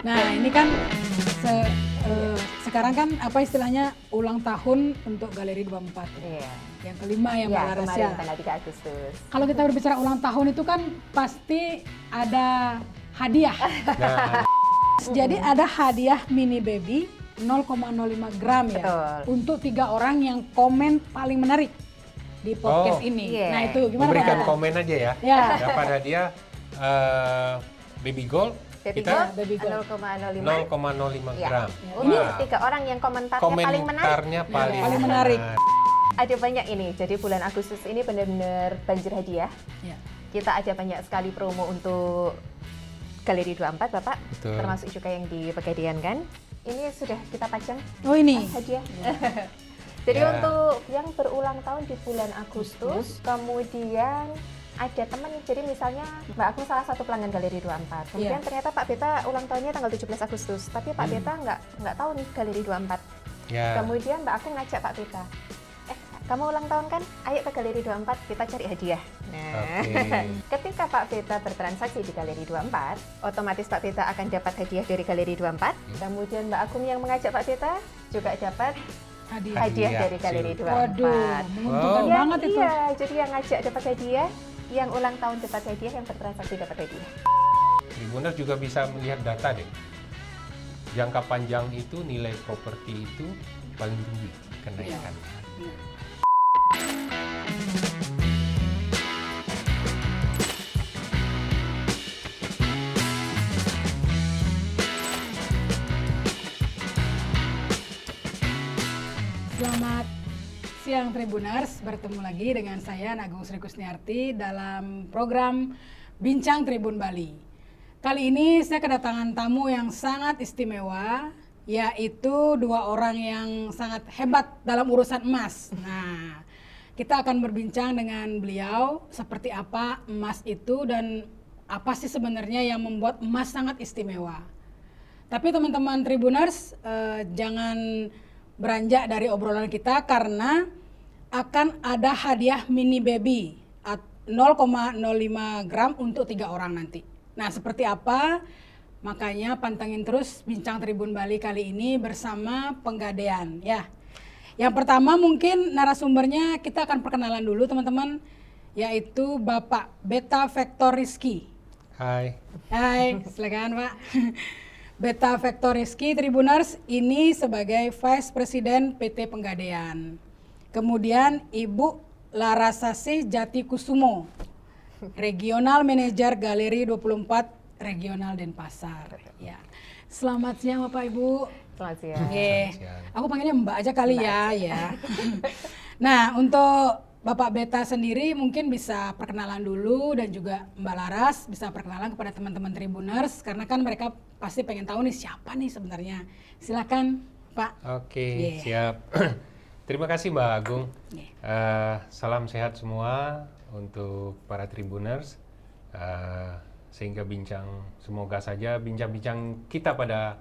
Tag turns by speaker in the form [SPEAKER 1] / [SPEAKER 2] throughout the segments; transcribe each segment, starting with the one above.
[SPEAKER 1] Nah ini kan sekarang kan apa istilahnya ulang tahun untuk Galeri 24.
[SPEAKER 2] Iya.
[SPEAKER 1] Yang kelima ya Mbak Laras
[SPEAKER 2] kemarin
[SPEAKER 1] ya.
[SPEAKER 2] tanggal 3 Agustus.
[SPEAKER 1] Kalau kita berbicara ulang tahun itu kan pasti ada hadiah.
[SPEAKER 3] Nah,
[SPEAKER 1] Jadi ada hadiah mini baby 0,05 gram ya.
[SPEAKER 2] Betul.
[SPEAKER 1] Untuk 3 orang yang komen paling menarik di podcast ini.
[SPEAKER 2] Iya.
[SPEAKER 1] Nah itu gimana
[SPEAKER 3] memberikan
[SPEAKER 1] Pak?
[SPEAKER 3] komen aja ya.
[SPEAKER 1] Ya.
[SPEAKER 3] Dapat hadiah baby gold
[SPEAKER 2] Baby
[SPEAKER 3] kita
[SPEAKER 1] Baby gold.
[SPEAKER 2] 0,05.
[SPEAKER 3] 0,05
[SPEAKER 2] Ya.
[SPEAKER 3] gram.
[SPEAKER 2] Ini
[SPEAKER 3] Wah,
[SPEAKER 2] 3 orang yang komentarnya paling menarik.
[SPEAKER 3] komentarnya
[SPEAKER 1] paling menarik.
[SPEAKER 2] Ada banyak ini. Jadi bulan Agustus ini benar-benar banjir hadiah.
[SPEAKER 1] Ya.
[SPEAKER 2] Kita ada banyak sekali promo untuk Galeri 24 Bapak.
[SPEAKER 3] Betul.
[SPEAKER 2] Termasuk juga yang di Pegadaian kan. Ini sudah kita pajang
[SPEAKER 1] Oh ini.
[SPEAKER 2] hadiah. Jadi
[SPEAKER 3] Ya.
[SPEAKER 2] untuk yang berulang tahun di bulan Agustus, kemudian ada teman, jadi misalnya Mbak Agung salah satu pelanggan Galeri 24. Kemudian ternyata Pak Beta ulang tahunnya tanggal 17 Agustus, tapi Pak Beta nggak tahu nih Galeri 24.
[SPEAKER 3] Ya.
[SPEAKER 2] Kemudian Mbak Agung ngajak Pak Beta, kamu ulang tahun kan? Ayo ke Galeri 24, kita cari hadiah. Nah,
[SPEAKER 3] Oke.
[SPEAKER 2] ketika Pak Beta bertransaksi di Galeri 24, otomatis Pak Beta akan dapat hadiah dari Galeri 24. Kemudian Mbak Agung yang mengajak Pak Beta juga dapat
[SPEAKER 1] Hadiah.
[SPEAKER 2] hadiah
[SPEAKER 3] Hadiah,
[SPEAKER 2] dari Galeri
[SPEAKER 3] sih.
[SPEAKER 2] 24.
[SPEAKER 1] Waduh, menguntungkan
[SPEAKER 3] Wow.
[SPEAKER 1] banget itu.
[SPEAKER 2] Iya, jadi yang ngajak dapat hadiah, yang ulang tahun dapat hadiah, yang bertransaksi dapat hadiah.
[SPEAKER 3] Tribuners juga bisa melihat data deh. Jangka panjang itu nilai properti itu paling tinggi kenaikannya.
[SPEAKER 1] Selamat siang Tribuners, bertemu lagi dengan saya Nagung Sri Kusniarti dalam program Bincang Tribun Bali. Kali ini saya kedatangan tamu yang sangat istimewa, yaitu 2 orang yang sangat hebat dalam urusan emas. Nah, kita akan berbincang dengan beliau seperti apa emas itu dan apa sih sebenarnya yang membuat emas sangat istimewa. Tapi teman-teman Tribuners, jangan beranjak dari obrolan kita karena akan ada hadiah mini baby 0,05 gram untuk 3 orang nanti. Nah seperti apa? Makanya pantengin terus Bincang Tribun Bali kali ini bersama Pegadaian ya. Yang pertama mungkin narasumbernya kita akan perkenalan dulu teman-teman, yaitu Bapak Beta Vector Rizky.
[SPEAKER 3] Hai.
[SPEAKER 1] Hai, silakan Pak. Beta Vector Rizky Tribuners ini sebagai Vice President PT Pegadaian. Kemudian Ibu Larasasih Jati Kusumo, Regional Manager Galeri 24 Regional Denpasar. Ya. Selamat siang Bapak Ibu.
[SPEAKER 2] Selamat siang.
[SPEAKER 1] Oke.
[SPEAKER 3] siang.
[SPEAKER 1] Aku panggilnya Mbak aja kali ya. Nah, untuk Bapak Beta sendiri mungkin bisa perkenalan dulu dan juga Mbak Laras bisa perkenalan kepada teman-teman Tribuners karena kan mereka pasti pengen tahu nih siapa nih sebenarnya. Silakan Pak.
[SPEAKER 3] Oke, siap. Terima kasih Mbak Agung. Salam sehat semua untuk para Tribuners. Sehingga semoga saja bincang-bincang kita pada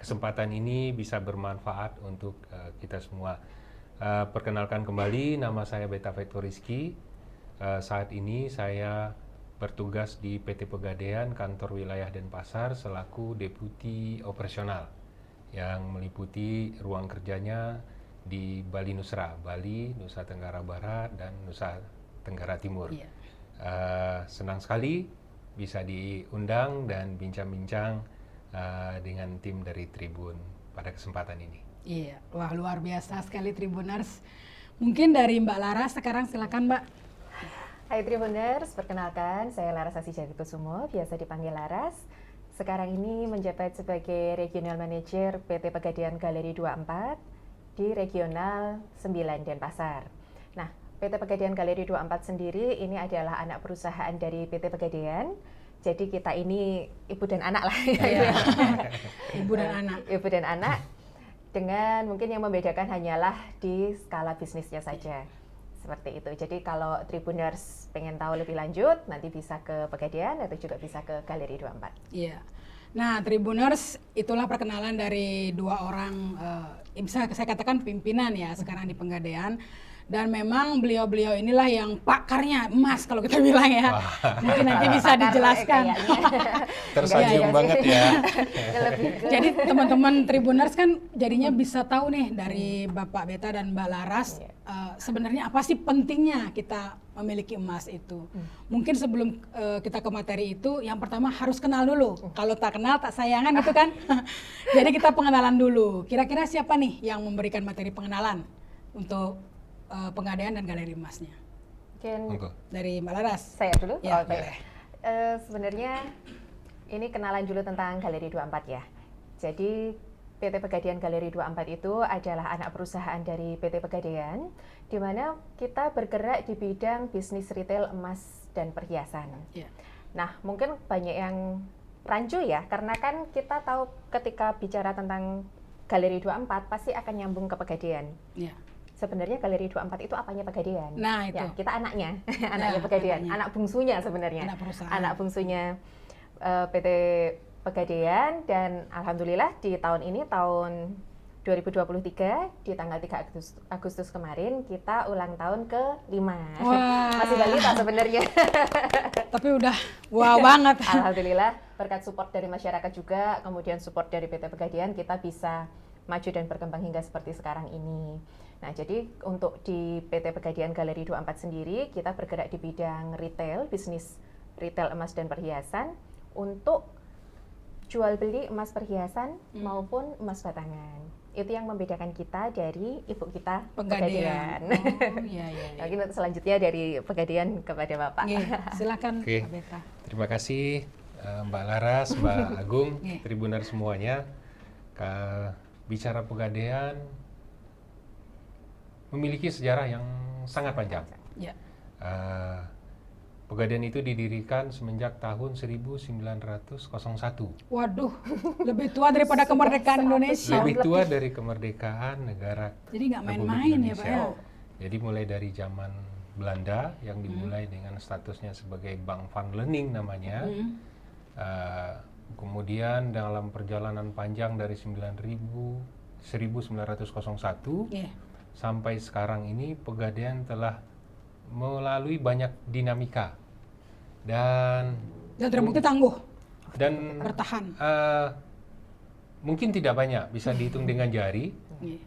[SPEAKER 3] kesempatan ini bisa bermanfaat untuk kita semua. Perkenalkan kembali, nama saya Beta Vector Rizky. Saat ini saya bertugas di PT Pegadaian Kantor Wilayah Denpasar selaku Deputi Operasional yang meliputi ruang kerjanya di Bali Nusra, Bali, Nusa Tenggara Barat, dan Nusa Tenggara Timur.
[SPEAKER 1] Iya.
[SPEAKER 3] Senang sekali bisa diundang dan bincang-bincang dengan tim dari Tribun pada kesempatan ini.
[SPEAKER 1] Iya, wah luar biasa sekali Tribuners. Mungkin dari Mbak Laras sekarang silakan Mbak.
[SPEAKER 2] Hai Tribuners, perkenalkan saya Larasasih Jati Kusumo, biasa dipanggil Laras. Sekarang ini menjabat sebagai Regional Manager PT Pegadaian Galeri 24 di Regional 9 Denpasar. Nah, PT Pegadaian Galeri 24 sendiri ini adalah anak perusahaan dari PT Pegadaian. Jadi kita ini ibu dan anak lah.
[SPEAKER 1] Iya. Ibu dan anak.
[SPEAKER 2] Ibu dan anak. Dengan mungkin yang membedakan hanyalah di skala bisnisnya saja. Seperti itu. Jadi kalau Tribuners pengen tahu lebih lanjut, nanti bisa ke Pegadaian atau juga bisa ke Galeri 24.
[SPEAKER 1] Iya. Nah, Tribuners itulah perkenalan dari 2 orang bisa saya katakan pimpinan ya sekarang di Pegadaian. Dan memang beliau-beliau inilah yang pakarnya emas kalau kita bilang ya. Mungkin nanti bisa dijelaskan.
[SPEAKER 3] Tersanjung banget ya.
[SPEAKER 1] Jadi teman-teman Tribuners kan jadinya bisa tahu nih dari Bapak Beta dan Mbak Laras sebenarnya apa sih pentingnya kita memiliki emas itu. Mungkin sebelum kita ke materi itu, yang pertama harus kenal dulu. Kalau tak kenal tak sayangan gitu kan. Jadi kita pengenalan dulu. Kira-kira siapa nih yang memberikan materi pengenalan untuk Pegadaian dan Galeri Emasnya?
[SPEAKER 2] Mungkin
[SPEAKER 1] dari Mbak Laras.
[SPEAKER 2] Saya dulu?
[SPEAKER 1] Ya,
[SPEAKER 2] Baik. Sebenarnya ini kenalan dulu tentang Galeri 24 ya. Jadi PT Pegadaian Galeri 24 itu adalah anak perusahaan dari PT Pegadaian, di mana kita bergerak di bidang bisnis retail emas dan perhiasan.
[SPEAKER 1] Ya.
[SPEAKER 2] Nah, mungkin banyak yang rancu ya, karena kan kita tahu ketika bicara tentang Galeri 24 pasti akan nyambung ke Pegadaian.
[SPEAKER 1] Ya.
[SPEAKER 2] Sebenarnya Galeri 24 itu apanya Pegadaian?
[SPEAKER 1] Nah, itu.
[SPEAKER 2] Ya, kita anaknya, anaknya Pegadaian, anak bungsunya sebenarnya. Anak bungsunya PT Pegadaian, dan alhamdulillah di tahun ini, tahun 2023, di tanggal 3 Agustus kemarin kita ulang tahun ke-5. Masih balita sebenarnya.
[SPEAKER 1] Tapi udah wow banget.
[SPEAKER 2] Alhamdulillah berkat support dari masyarakat juga, kemudian support dari PT Pegadaian, kita bisa maju dan berkembang hingga seperti sekarang ini. Nah, jadi untuk di PT Pegadaian Galeri 24 sendiri, kita bergerak di bidang retail, bisnis retail emas dan perhiasan untuk jual beli emas perhiasan maupun emas batangan. Itu yang membedakan kita dari ibu kita Pegadaian.
[SPEAKER 1] Oh, iya.
[SPEAKER 2] Mungkin selanjutnya dari Pegadaian kepada Bapak.
[SPEAKER 1] Silakan
[SPEAKER 3] Oke.
[SPEAKER 1] Pak Beta.
[SPEAKER 3] Terima kasih Mbak Laras, Mbak Agung, Tribuners semuanya. Bicara Pegadaian memiliki sejarah yang sangat panjang.
[SPEAKER 1] Ya.
[SPEAKER 3] Pegadaian itu didirikan semenjak tahun 1901.
[SPEAKER 1] Waduh, lebih tua daripada kemerdekaan Indonesia.
[SPEAKER 3] Lebih tua dari kemerdekaan negara.
[SPEAKER 1] Jadi nggak main-main ya Pak ya?
[SPEAKER 3] Jadi mulai dari zaman Belanda yang dimulai dengan statusnya sebagai Bank van Lening namanya. Kemudian dalam perjalanan panjang dari 1901 sampai sekarang ini, Pegadaian telah melalui banyak dinamika dan
[SPEAKER 1] terbukti tangguh
[SPEAKER 3] dan
[SPEAKER 1] bertahan.
[SPEAKER 3] Mungkin tidak banyak, bisa dihitung dengan jari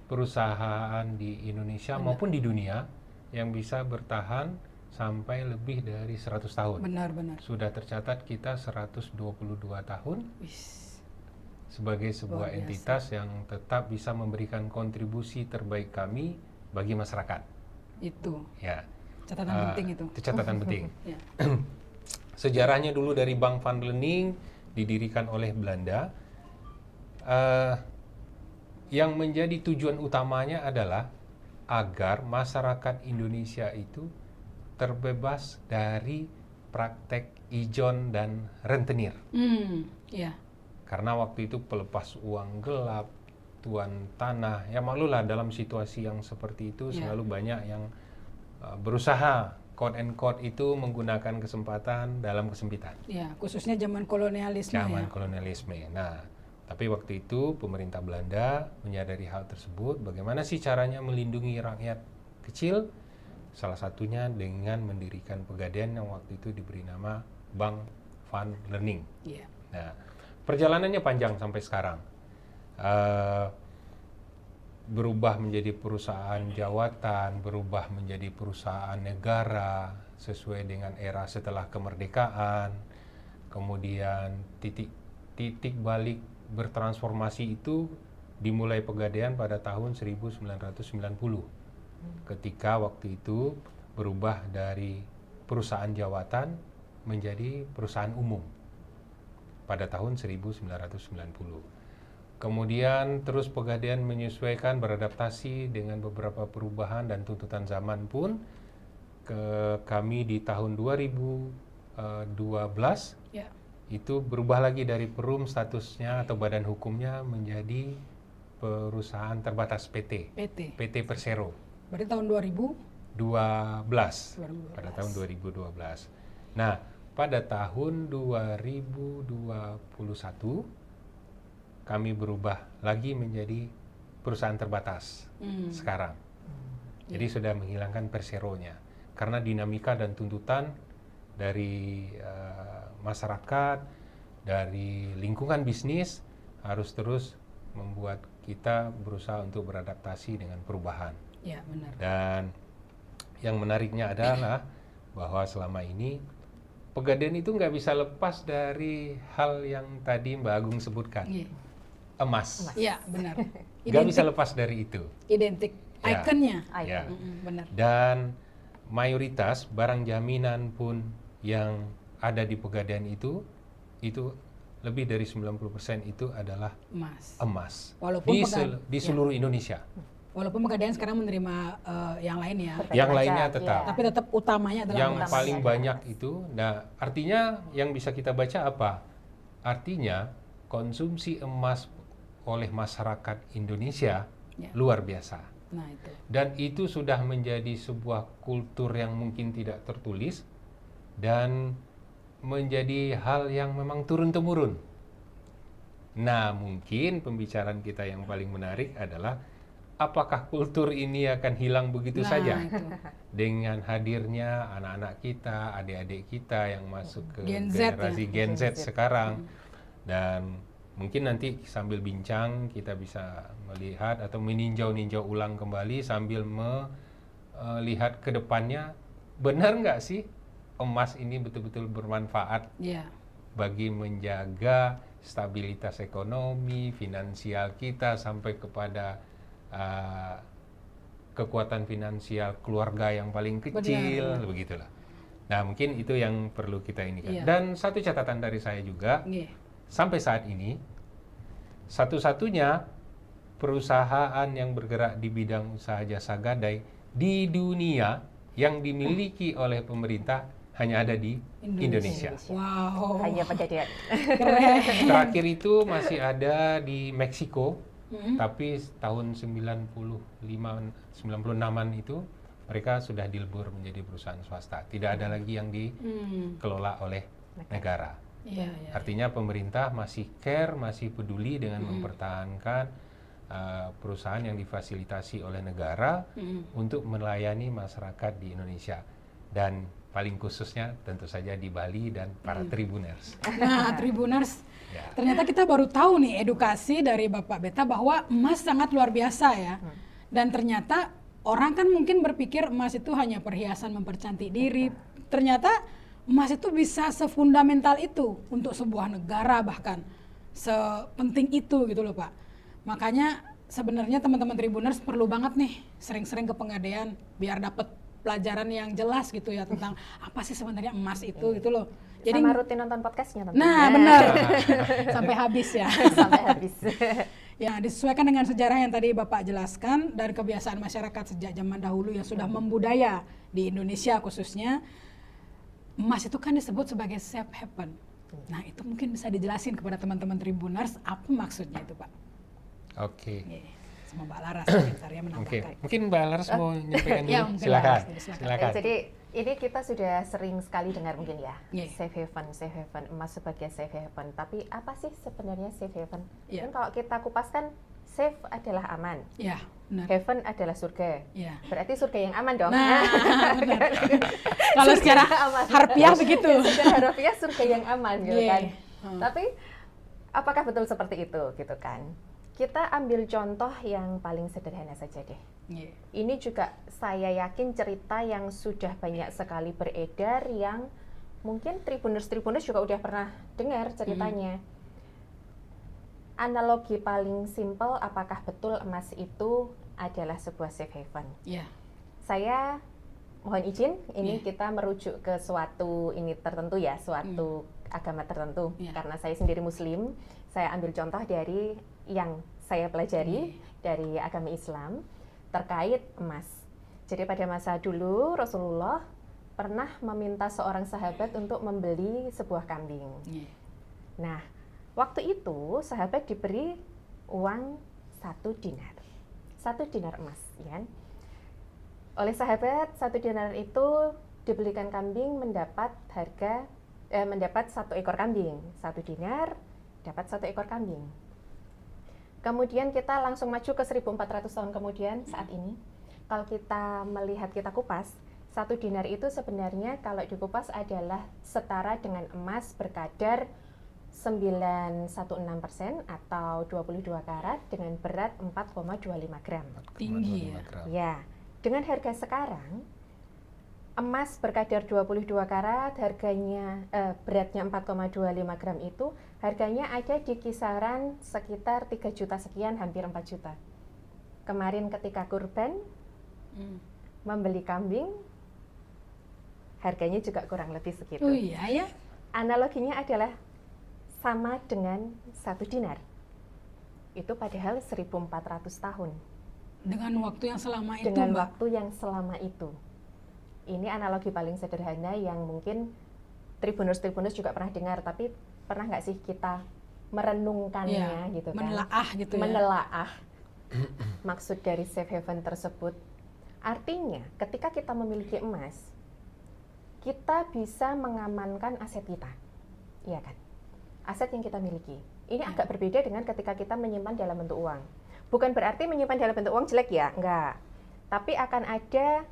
[SPEAKER 3] perusahaan di Indonesia maupun di dunia yang bisa bertahan sampai lebih dari 100 tahun.
[SPEAKER 1] Benar.
[SPEAKER 3] Sudah tercatat kita 122 tahun sebagai sebuah entitas yang tetap bisa memberikan kontribusi terbaik kami bagi masyarakat.
[SPEAKER 1] Itu.
[SPEAKER 3] Ya.
[SPEAKER 1] Catatan penting itu.
[SPEAKER 3] Itu catatan penting.
[SPEAKER 1] Ya.
[SPEAKER 3] Sejarahnya dulu dari Bank van Lening didirikan oleh Belanda. Yang menjadi tujuan utamanya adalah agar masyarakat Indonesia itu terbebas dari praktek ijon dan rentenir.
[SPEAKER 1] Ya.
[SPEAKER 3] Karena waktu itu pelepas uang gelap, tuan tanah, ya maklumlah dalam situasi yang seperti itu selalu banyak yang berusaha quote and quote itu menggunakan kesempatan dalam kesempitan.
[SPEAKER 1] Ya, khususnya zaman kolonialisme.
[SPEAKER 3] Kolonialisme. Nah, tapi waktu itu pemerintah Belanda menyadari hal tersebut. Bagaimana sih caranya melindungi rakyat kecil? Salah satunya dengan mendirikan Pegadaian yang waktu itu diberi nama Bank van Lening.
[SPEAKER 1] Yeah.
[SPEAKER 3] Nah, perjalanannya panjang sampai sekarang. Berubah menjadi perusahaan jawatan, berubah menjadi perusahaan negara sesuai dengan era setelah kemerdekaan. Kemudian titik balik bertransformasi itu dimulai Pegadaian pada tahun 1990. Ketika waktu itu berubah dari perusahaan jawatan menjadi perusahaan umum pada tahun 1990. Kemudian terus Pegadaian menyesuaikan, beradaptasi dengan beberapa perubahan dan tuntutan zaman pun kami di tahun 2012 itu berubah lagi dari Perum statusnya atau badan hukumnya menjadi perusahaan terbatas PT Persero.
[SPEAKER 1] Berarti tahun
[SPEAKER 3] 2012. Pada tahun 2012. Nah, pada tahun 2021 kami berubah lagi menjadi perusahaan terbatas sekarang. Jadi sudah menghilangkan perseronya. Karena dinamika dan tuntutan dari masyarakat, dari lingkungan bisnis harus terus membuat kita berusaha untuk beradaptasi dengan perubahan.
[SPEAKER 1] Ya, benar.
[SPEAKER 3] Dan yang menariknya adalah bahwa selama ini Pegadaian itu nggak bisa lepas dari hal yang tadi Mbak Agung sebutkan,
[SPEAKER 1] Iya.
[SPEAKER 3] emas.
[SPEAKER 1] Iya, benar.
[SPEAKER 3] Nggak bisa lepas dari itu.
[SPEAKER 1] Identik,
[SPEAKER 3] Ya.
[SPEAKER 1] ikonnya.
[SPEAKER 3] Ya.
[SPEAKER 1] Benar.
[SPEAKER 3] Dan mayoritas barang jaminan pun yang ada di Pegadaian itu lebih dari 90% itu adalah
[SPEAKER 1] Emas.
[SPEAKER 3] emas.
[SPEAKER 1] Walaupun
[SPEAKER 3] di seluruh Indonesia.
[SPEAKER 1] Walaupun Pegadaian sekarang menerima yang lain ya.
[SPEAKER 3] Yang lainnya
[SPEAKER 2] Pajak,
[SPEAKER 3] tetap.
[SPEAKER 2] ya.
[SPEAKER 1] Tapi tetap utamanya adalah
[SPEAKER 3] Yang
[SPEAKER 1] emas.
[SPEAKER 3] paling banyak itu, nah artinya yang bisa kita baca apa? Artinya konsumsi emas oleh masyarakat Indonesia
[SPEAKER 1] Ya.
[SPEAKER 3] luar biasa.
[SPEAKER 1] Nah, itu.
[SPEAKER 3] Dan itu sudah menjadi sebuah kultur yang mungkin tidak tertulis dan menjadi hal yang memang turun-temurun. Nah, mungkin pembicaraan kita yang paling menarik adalah apakah kultur ini akan hilang begitu
[SPEAKER 1] Nah,
[SPEAKER 3] saja
[SPEAKER 1] itu.
[SPEAKER 3] dengan hadirnya anak-anak kita, adik-adik kita yang masuk ke
[SPEAKER 1] Gen Z
[SPEAKER 3] generasi
[SPEAKER 1] ya.
[SPEAKER 3] Gen Z sekarang. Dan mungkin nanti sambil bincang kita bisa melihat atau meninjau-ninjau ulang kembali sambil melihat ke depannya, benar nggak sih emas ini betul-betul bermanfaat
[SPEAKER 1] Ya.
[SPEAKER 3] bagi menjaga stabilitas ekonomi, finansial kita sampai kepada kekuatan finansial keluarga yang paling kecil,
[SPEAKER 1] Benar.
[SPEAKER 3] begitulah. Nah, mungkin itu yang perlu kita ini kan.
[SPEAKER 1] Iya.
[SPEAKER 3] Dan satu catatan dari saya juga,
[SPEAKER 1] Iya.
[SPEAKER 3] sampai saat ini satu-satunya perusahaan yang bergerak di bidang usaha jasa gadai di dunia yang dimiliki oleh pemerintah hanya ada di Indonesia.
[SPEAKER 1] Wow.
[SPEAKER 2] Hanya Pegadaian.
[SPEAKER 1] Keren.
[SPEAKER 3] Terakhir itu masih ada di Meksiko, tapi tahun 96-an itu mereka sudah dilebur menjadi perusahaan swasta. Tidak ada lagi yang dikelola oleh negara.
[SPEAKER 1] Iya, iya.
[SPEAKER 3] Artinya pemerintah masih care, masih peduli dengan mempertahankan perusahaan yang difasilitasi oleh negara untuk melayani masyarakat di Indonesia. Dan paling khususnya tentu saja di Bali dan para Tribuners.
[SPEAKER 1] Nah, Tribuners,
[SPEAKER 3] Ya.
[SPEAKER 1] ternyata kita baru tahu nih edukasi dari Bapak Beta bahwa emas sangat luar biasa ya. Dan ternyata orang kan mungkin berpikir emas itu hanya perhiasan mempercantik diri. Ternyata emas itu bisa sefundamental itu untuk sebuah negara, bahkan sepenting itu gitu loh Pak. Makanya sebenarnya teman-teman Tribuners perlu banget nih sering-sering ke Pegadaian biar dapat pelajaran yang jelas gitu ya tentang apa sih sebenarnya emas itu gitu loh. Jadi
[SPEAKER 2] Sama rutin nonton podcastnya tentunya.
[SPEAKER 1] nah benar sampai habis ya.
[SPEAKER 2] Sampai habis.
[SPEAKER 1] Ya, disesuaikan dengan sejarah yang tadi Bapak jelaskan dan kebiasaan masyarakat sejak zaman dahulu yang sudah membudaya di Indonesia khususnya. Emas itu kan disebut sebagai safe haven. Nah, itu mungkin bisa dijelasin kepada teman-teman Tribuners apa maksudnya itu, Pak.
[SPEAKER 3] Oke.
[SPEAKER 1] Oke, sama Mbak Laras sebentar ya
[SPEAKER 3] Oke,
[SPEAKER 1] menambahkan.
[SPEAKER 3] mungkin Mbak Laras mau nyampaikan
[SPEAKER 1] Ya,
[SPEAKER 3] dulu.
[SPEAKER 1] mungkin
[SPEAKER 3] Silakan.
[SPEAKER 1] Mbak Laras,
[SPEAKER 3] Silakan.
[SPEAKER 2] Jadi ini kita sudah sering sekali dengar mungkin ya,
[SPEAKER 1] Iya.
[SPEAKER 2] safe haven, emas sebagai safe haven. Tapi apa sih sebenarnya safe haven?
[SPEAKER 1] Iya.
[SPEAKER 2] Kan kalau kita kupaskan, safe adalah aman,
[SPEAKER 1] Ya, benar.
[SPEAKER 2] heaven adalah surga.
[SPEAKER 1] Ya.
[SPEAKER 2] Berarti surga yang aman dong.
[SPEAKER 1] Nah, benar. Kalau secara
[SPEAKER 2] aman.
[SPEAKER 1] harfiah begitu.
[SPEAKER 2] Secara harfiah surga yang aman gitu
[SPEAKER 1] Iya.
[SPEAKER 2] kan. Tapi apakah betul seperti itu gitu kan? Kita ambil contoh yang paling sederhana saja deh.
[SPEAKER 1] Iya.
[SPEAKER 2] Ini juga saya yakin cerita yang sudah banyak sekali beredar yang mungkin Tribuners juga udah pernah dengar ceritanya. Analogi paling simpel, apakah betul emas itu adalah sebuah safe haven?
[SPEAKER 1] Iya.
[SPEAKER 2] Saya mohon izin, ini kita merujuk ke suatu ini tertentu ya, suatu agama tertentu. Karena saya sendiri Muslim, saya ambil contoh dari yang saya pelajari dari agama Islam terkait emas. Jadi pada masa dulu Rasulullah pernah meminta seorang sahabat untuk membeli sebuah kambing.
[SPEAKER 1] Iya.
[SPEAKER 2] Nah, waktu itu sahabat diberi uang 1 dinar. 1 dinar emas, ya. Oleh sahabat, 1 dinar itu dibelikan kambing mendapat mendapat 1 ekor kambing. 1 dinar dapat 1 ekor kambing. Kemudian kita langsung maju ke 1400 tahun kemudian saat ini. Kalau kita melihat, kita kupas, 1 dinar itu sebenarnya kalau dikupas adalah setara dengan emas berkadar 916% atau 22 karat dengan berat 4,25 gram.
[SPEAKER 1] Tinggi ya.
[SPEAKER 2] Ya, dengan harga sekarang, emas berkadar 22 karat, beratnya 4,25 gram itu, harganya ada di kisaran sekitar 3 juta sekian, hampir 4 juta. Kemarin ketika kurban, membeli kambing, harganya juga kurang lebih segitu.
[SPEAKER 1] Oh iya ya.
[SPEAKER 2] Analoginya adalah sama dengan 1 dinar. Itu padahal 1400 tahun.
[SPEAKER 1] Dengan waktu yang selama itu,
[SPEAKER 2] Dengan
[SPEAKER 1] Mbak.
[SPEAKER 2] waktu yang selama itu. Ini analogi paling sederhana yang mungkin Tribuners juga pernah dengar, tapi pernah nggak sih kita merenungkannya gitu kan?
[SPEAKER 1] Menelaah gitu ya.
[SPEAKER 2] Menelaah maksud dari safe haven tersebut. Artinya ketika kita memiliki emas, kita bisa mengamankan aset kita, iya kan? Aset yang kita miliki. Ini agak berbeda dengan ketika kita menyimpan dalam bentuk uang. Bukan berarti menyimpan dalam bentuk uang jelek ya, enggak. Tapi akan ada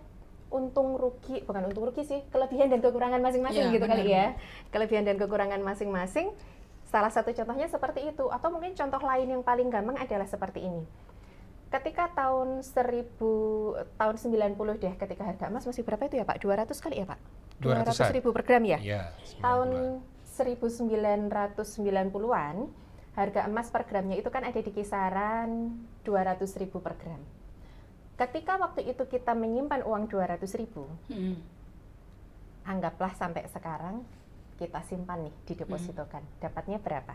[SPEAKER 2] untung rugi, bukan untung rugi sih, kelebihan dan kekurangan masing-masing
[SPEAKER 1] Ya,
[SPEAKER 2] gitu
[SPEAKER 1] benar.
[SPEAKER 2] kali ya. Kelebihan dan kekurangan masing-masing. Salah satu contohnya seperti itu, atau mungkin contoh lain yang paling gampang adalah seperti ini. Ketika tahun 90 deh, ketika harga emas masih berapa itu ya Pak? 200 kali ya Pak?
[SPEAKER 3] 200-an.
[SPEAKER 2] 200.000 per gram ya?
[SPEAKER 3] Iya,
[SPEAKER 2] Tahun 1990-an, harga emas per gramnya itu kan ada di kisaran 200.000 per gram. Ketika waktu itu kita menyimpan uang 200.000, anggaplah sampai sekarang kita simpan nih, didepositokan, dapatnya berapa?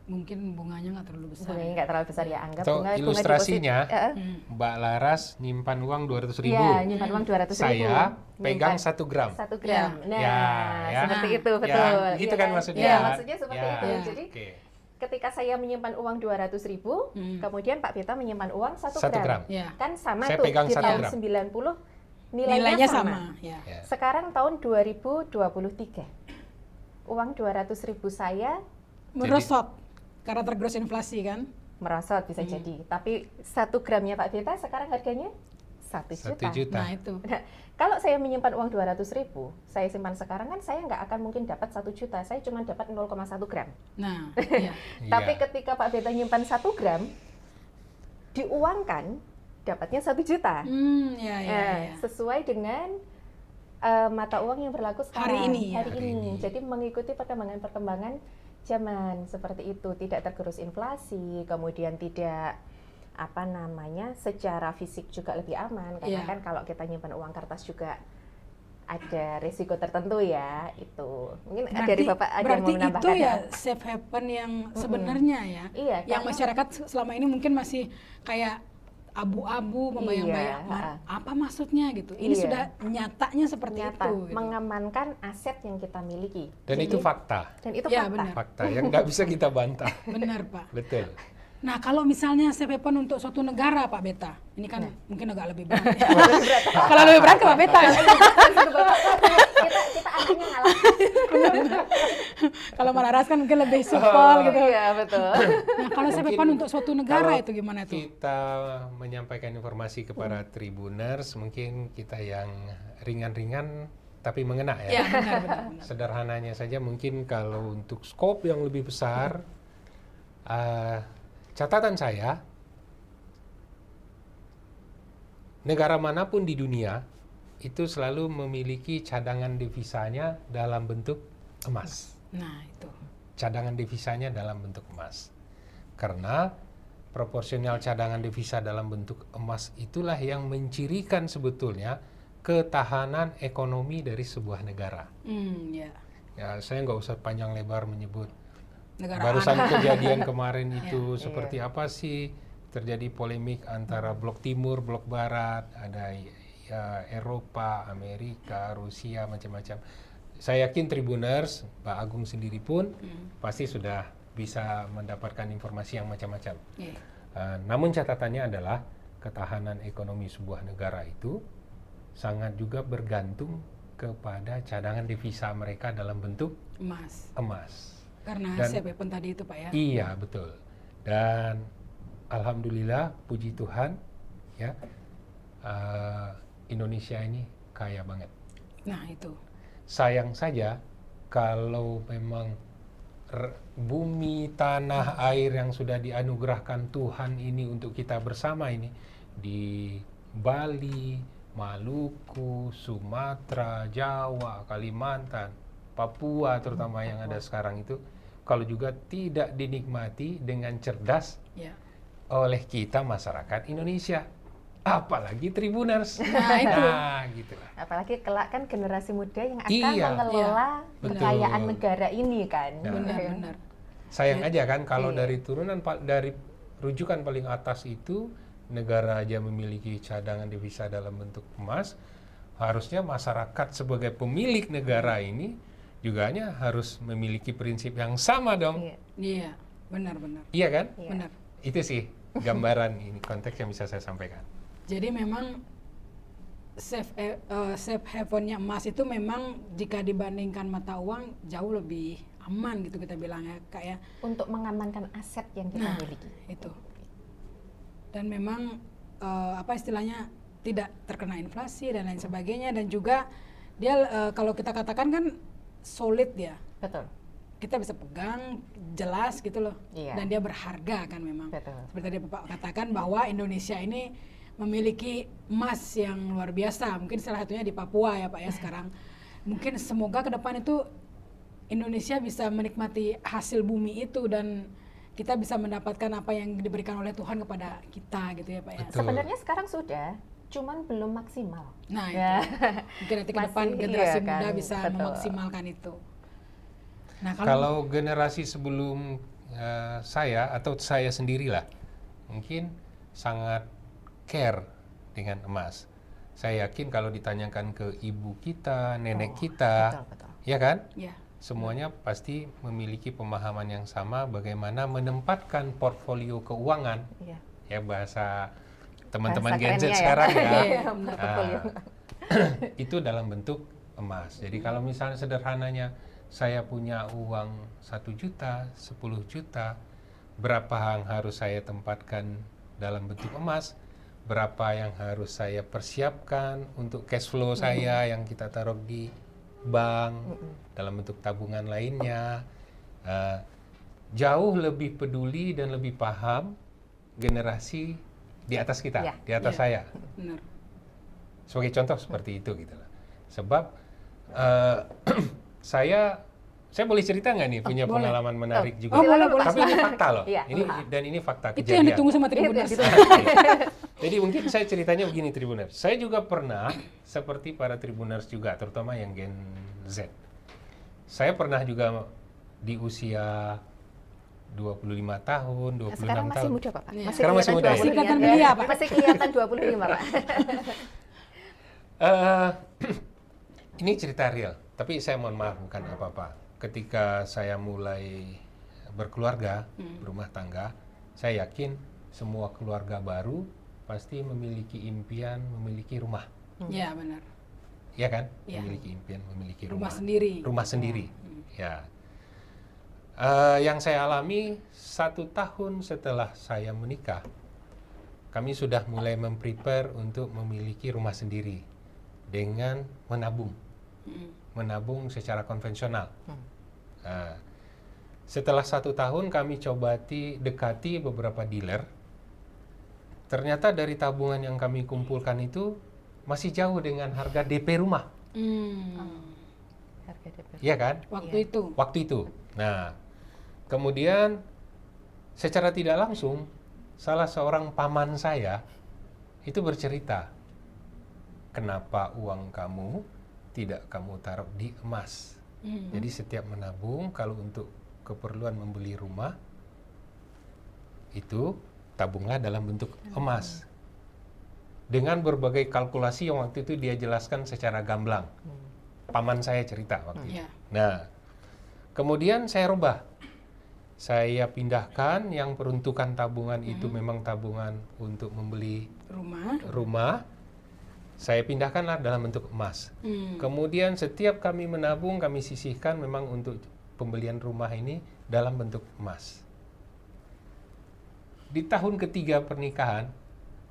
[SPEAKER 1] Mungkin bunganya nggak terlalu besar.
[SPEAKER 2] Bunganya nggak terlalu besar ya, anggap
[SPEAKER 3] Atau ilustrasinya,
[SPEAKER 2] deposit,
[SPEAKER 3] Mbak Laras nyimpan uang 200.000.
[SPEAKER 2] ya, nyimpan uang 200.000.
[SPEAKER 3] Saya pegang
[SPEAKER 2] Nyimpan
[SPEAKER 3] 1 gram.
[SPEAKER 2] 1 gram. Nah,
[SPEAKER 3] Ya.
[SPEAKER 2] seperti itu,
[SPEAKER 3] Ya,
[SPEAKER 2] betul.
[SPEAKER 3] gitu
[SPEAKER 2] Iya
[SPEAKER 3] kan maksudnya.
[SPEAKER 2] Iya, maksudnya seperti
[SPEAKER 3] Ya.
[SPEAKER 2] itu.
[SPEAKER 1] Ya.
[SPEAKER 2] Jadi,
[SPEAKER 3] Oke.
[SPEAKER 2] ketika saya menyimpan uang 200.000, kemudian Pak Beta menyimpan uang 1
[SPEAKER 3] 1 gram.
[SPEAKER 1] Ya.
[SPEAKER 2] Kan sama
[SPEAKER 3] Saya
[SPEAKER 2] tuh,
[SPEAKER 3] pegang
[SPEAKER 2] di
[SPEAKER 3] 1
[SPEAKER 2] tahun
[SPEAKER 3] gram.
[SPEAKER 2] 90
[SPEAKER 1] Nilainya sama. Ya.
[SPEAKER 3] Ya.
[SPEAKER 2] Sekarang tahun 2023. Uang 200.000 saya
[SPEAKER 1] Merosot karena tergerus inflasi kan.
[SPEAKER 2] merosot bisa jadi. Tapi 1 gramnya Pak Beta sekarang harganya 1
[SPEAKER 3] 1
[SPEAKER 2] juta.
[SPEAKER 3] juta.
[SPEAKER 1] Nah itu.
[SPEAKER 2] Nah, kalau saya menyimpan uang 200.000, saya simpan sekarang kan saya nggak akan mungkin dapat 1 juta, saya cuma dapat 0,1 gram.
[SPEAKER 1] Nah, iya.
[SPEAKER 2] Tapi
[SPEAKER 3] Iya.
[SPEAKER 2] ketika Pak Beta nyimpan 1 gram, diuangkan, dapatnya 1 juta.
[SPEAKER 1] Ya, ya,
[SPEAKER 2] Nah,
[SPEAKER 1] ya.
[SPEAKER 2] sesuai dengan mata uang yang berlaku sekarang.
[SPEAKER 1] Hari ini ya.
[SPEAKER 2] Hari
[SPEAKER 3] Hari
[SPEAKER 2] ini.
[SPEAKER 3] ini.
[SPEAKER 2] Jadi mengikuti perkembangan-perkembangan zaman seperti itu, tidak tergerus inflasi, kemudian tidak secara fisik juga lebih aman karena
[SPEAKER 1] Iya.
[SPEAKER 2] kan kalau kita nyimpan uang kertas juga ada risiko tertentu ya itu. Mungkin dari Bapak ada yang
[SPEAKER 1] berarti
[SPEAKER 2] mau menambahkan.
[SPEAKER 1] itu ya safe haven yang sebenarnya ya.
[SPEAKER 2] Iya,
[SPEAKER 1] Yang
[SPEAKER 2] karena-
[SPEAKER 1] masyarakat selama ini mungkin masih kayak abu-abu, membayang-bayang.
[SPEAKER 2] Iya,
[SPEAKER 1] Apa maksudnya gitu. Ini
[SPEAKER 2] Iya.
[SPEAKER 1] sudah nyatanya seperti
[SPEAKER 2] nyata
[SPEAKER 1] itu. Gitu.
[SPEAKER 2] mengamankan aset yang kita miliki.
[SPEAKER 3] Dan
[SPEAKER 2] Jadi-
[SPEAKER 3] itu fakta.
[SPEAKER 2] Dan itu
[SPEAKER 1] Ya,
[SPEAKER 2] fakta.
[SPEAKER 1] benar.
[SPEAKER 3] Fakta yang nggak bisa kita bantah.
[SPEAKER 1] Benar Pak.
[SPEAKER 3] Betul.
[SPEAKER 1] Nah kalau misalnya safe haven untuk suatu negara Pak Beta, ini kan
[SPEAKER 2] Nah.
[SPEAKER 1] mungkin agak lebih berat. Ya. Kalau lebih berat ke Pak Beta.
[SPEAKER 2] kita akhirnya ngalah.
[SPEAKER 1] Kalau Malaras kan mungkin lebih supel gitu.
[SPEAKER 2] Iya, betul.
[SPEAKER 1] Nah kalau safe
[SPEAKER 3] Mungkin
[SPEAKER 1] haven untuk suatu negara
[SPEAKER 3] kalau
[SPEAKER 1] itu gimana tuh?
[SPEAKER 3] Kita menyampaikan informasi kepada Tribuners, mungkin kita yang ringan-ringan tapi mengena
[SPEAKER 1] Ya
[SPEAKER 3] ya.
[SPEAKER 1] benar.
[SPEAKER 3] Sederhananya saja mungkin kalau untuk skop yang lebih besar, catatan saya, negara manapun di dunia itu selalu memiliki cadangan devisanya dalam bentuk emas.
[SPEAKER 1] Nah itu.
[SPEAKER 3] Cadangan devisanya dalam bentuk emas. Karena proporsional cadangan devisa dalam bentuk emas itulah yang mencirikan sebetulnya ketahanan ekonomi dari sebuah negara.
[SPEAKER 1] Ya.
[SPEAKER 3] Ya, saya nggak usah panjang lebar menyebut.
[SPEAKER 1] Negara
[SPEAKER 3] Barusan
[SPEAKER 1] anak.
[SPEAKER 3] kejadian kemarin itu
[SPEAKER 2] Iya.
[SPEAKER 3] seperti apa sih? Terjadi polemik antara blok timur, blok barat, ada ya, Eropa, Amerika, Rusia, macam-macam. Saya yakin Tribuners, Pak Agung sendiri pun pasti sudah bisa mendapatkan informasi yang macam-macam.
[SPEAKER 1] Iya.
[SPEAKER 3] Namun catatannya adalah ketahanan ekonomi sebuah negara itu sangat juga bergantung kepada cadangan devisa mereka dalam bentuk
[SPEAKER 1] Emas.
[SPEAKER 3] emas.
[SPEAKER 1] Karena
[SPEAKER 3] Dan-
[SPEAKER 1] safe haven tadi itu Pak ya.
[SPEAKER 3] Iya, betul. Dan alhamdulillah, puji Tuhan, ya, Indonesia ini kaya banget.
[SPEAKER 1] Nah, itu.
[SPEAKER 3] Sayang saja kalau memang bumi, tanah, air yang sudah dianugerahkan Tuhan ini untuk kita bersama ini di Bali, Maluku, Sumatera, Jawa, Kalimantan, Papua terutama yang ada sekarang itu, kalau juga tidak dinikmati dengan cerdas
[SPEAKER 1] Ya.
[SPEAKER 3] oleh kita masyarakat Indonesia, apalagi Tribuners.
[SPEAKER 1] Nah, itu.
[SPEAKER 3] Nah, gitu lah.
[SPEAKER 2] Apalagi kelak kan generasi muda yang akan
[SPEAKER 3] Iya.
[SPEAKER 2] mengelola
[SPEAKER 3] Betul.
[SPEAKER 2] kekayaan negara ini kan.
[SPEAKER 3] Nah.
[SPEAKER 1] Benar-benar.
[SPEAKER 3] Sayang aja kan kalau
[SPEAKER 2] Iya.
[SPEAKER 3] dari turunan dari rujukan paling atas itu negara aja memiliki cadangan devisa dalam bentuk emas, harusnya masyarakat sebagai pemilik negara ini juga harus memiliki prinsip yang sama dong.
[SPEAKER 2] Iya.
[SPEAKER 1] Iya, benar-benar.
[SPEAKER 3] Iya kan?
[SPEAKER 2] Iya.
[SPEAKER 1] Benar.
[SPEAKER 3] Itu sih gambaran ini konteks yang bisa saya sampaikan.
[SPEAKER 1] Jadi memang safe havennya emas itu memang jika dibandingkan mata uang jauh lebih aman gitu kita bilang ya Kak ya.
[SPEAKER 2] Untuk mengamankan aset yang kita
[SPEAKER 1] Nah,
[SPEAKER 2] miliki.
[SPEAKER 1] itu. Dan memang apa istilahnya tidak terkena inflasi dan lain sebagainya, dan juga dia kalau kita katakan kan solid ya.
[SPEAKER 2] Betul.
[SPEAKER 1] Kita bisa pegang jelas gitu loh.
[SPEAKER 2] Iya.
[SPEAKER 1] Dan dia berharga kan memang.
[SPEAKER 2] Betul.
[SPEAKER 1] Seperti tadi Bapak katakan bahwa Indonesia ini memiliki emas yang luar biasa. Mungkin salah satunya di Papua ya Pak ya sekarang. Mungkin semoga ke depan itu Indonesia bisa menikmati hasil bumi itu dan kita bisa mendapatkan apa yang diberikan oleh Tuhan kepada kita gitu ya Pak ya.
[SPEAKER 3] Betul.
[SPEAKER 2] Sebenarnya sekarang sudah, cuman belum maksimal.
[SPEAKER 1] Nah,
[SPEAKER 2] Ya.
[SPEAKER 1] itu. Mungkin nanti ke depan
[SPEAKER 2] Masih,
[SPEAKER 1] generasi
[SPEAKER 2] iya kan,
[SPEAKER 1] muda bisa
[SPEAKER 2] betul.
[SPEAKER 1] memaksimalkan itu. Nah,
[SPEAKER 3] Kalau generasi sebelum saya atau saya sendirilah mungkin sangat care dengan emas. Saya yakin kalau ditanyakan ke ibu kita, nenek kita,
[SPEAKER 2] Betul.
[SPEAKER 3] ya kan?
[SPEAKER 1] ya,
[SPEAKER 3] Semuanya pasti memiliki pemahaman yang sama bagaimana menempatkan portfolio keuangan,
[SPEAKER 2] Iya.
[SPEAKER 3] ya bahasa teman-teman
[SPEAKER 2] Bahasa
[SPEAKER 3] Gen Z
[SPEAKER 2] kerennya ya.
[SPEAKER 3] sekarang ya.
[SPEAKER 1] Iya,
[SPEAKER 2] benar.
[SPEAKER 3] Nah,
[SPEAKER 2] Portfolio.
[SPEAKER 3] itu dalam bentuk emas. Jadi kalau misalnya sederhananya saya punya uang 1 juta, 10 juta, berapa yang harus saya tempatkan dalam bentuk emas, berapa yang harus saya persiapkan untuk cash flow saya yang kita taruh di bank, dalam bentuk tabungan lainnya. Jauh lebih peduli dan lebih paham generasi di atas kita,
[SPEAKER 2] Ya.
[SPEAKER 3] di atas
[SPEAKER 1] Ya.
[SPEAKER 3] saya.
[SPEAKER 1] benar.
[SPEAKER 3] Sebagai contoh seperti itu gitu lah. Sebab saya boleh cerita nggak nih punya
[SPEAKER 1] boleh.
[SPEAKER 3] pengalaman menarik juga.
[SPEAKER 1] Oh, boleh, boleh.
[SPEAKER 3] Tapi ini fakta loh.
[SPEAKER 2] Iya.
[SPEAKER 3] Ini fakta
[SPEAKER 1] Itu yang
[SPEAKER 3] kejadian.
[SPEAKER 1] ditunggu sama Tribuners.
[SPEAKER 3] Jadi mungkin saya ceritanya begini Tribuners. Saya juga pernah seperti para Tribuners juga, terutama yang Gen Z. Saya pernah juga di usia 25 tahun, 26
[SPEAKER 2] Sekarang masih
[SPEAKER 3] tahun.
[SPEAKER 2] muda Pak.
[SPEAKER 1] Iya.
[SPEAKER 3] Sekarang masih muda, ya?
[SPEAKER 1] Masih kelihatan
[SPEAKER 2] ya?
[SPEAKER 1] belia, Pak.
[SPEAKER 2] Masih kelihatan 25 Pak.
[SPEAKER 3] Ini cerita real, tapi saya mohon maaf bukan apa-apa. Ketika saya mulai berkeluarga, berumah tangga, saya yakin semua keluarga baru pasti memiliki impian, memiliki rumah.
[SPEAKER 1] Ya, benar.
[SPEAKER 3] Ya kan?
[SPEAKER 1] Iya.
[SPEAKER 3] Memiliki impian, memiliki
[SPEAKER 1] Rumah sendiri.
[SPEAKER 3] Rumah sendiri. Ya. Yang saya alami 1 tahun setelah saya menikah, kami sudah mulai memprepare untuk memiliki rumah sendiri dengan menabung, menabung secara konvensional. Nah, setelah 1 tahun kami coba dekati beberapa dealer. Ternyata dari tabungan yang kami kumpulkan itu masih jauh dengan harga DP rumah,
[SPEAKER 2] Harga DP.
[SPEAKER 3] iya kan?
[SPEAKER 1] Waktu itu.
[SPEAKER 3] Waktu itu. Nah, kemudian secara tidak langsung salah seorang paman saya itu bercerita, kenapa uang kamu tidak kamu taruh di emas? Jadi setiap menabung kalau untuk keperluan membeli rumah itu tabunglah dalam bentuk emas. Dengan berbagai kalkulasi yang waktu itu dia jelaskan secara gamblang. Paman saya cerita waktu itu.
[SPEAKER 1] Ya.
[SPEAKER 3] Nah, kemudian saya rubah. Saya pindahkan yang peruntukan tabungan itu memang tabungan untuk membeli rumah. Saya pindahkanlah dalam bentuk emas. Kemudian setiap kami menabung, kami sisihkan memang untuk pembelian rumah ini dalam bentuk emas. Di tahun ketiga pernikahan,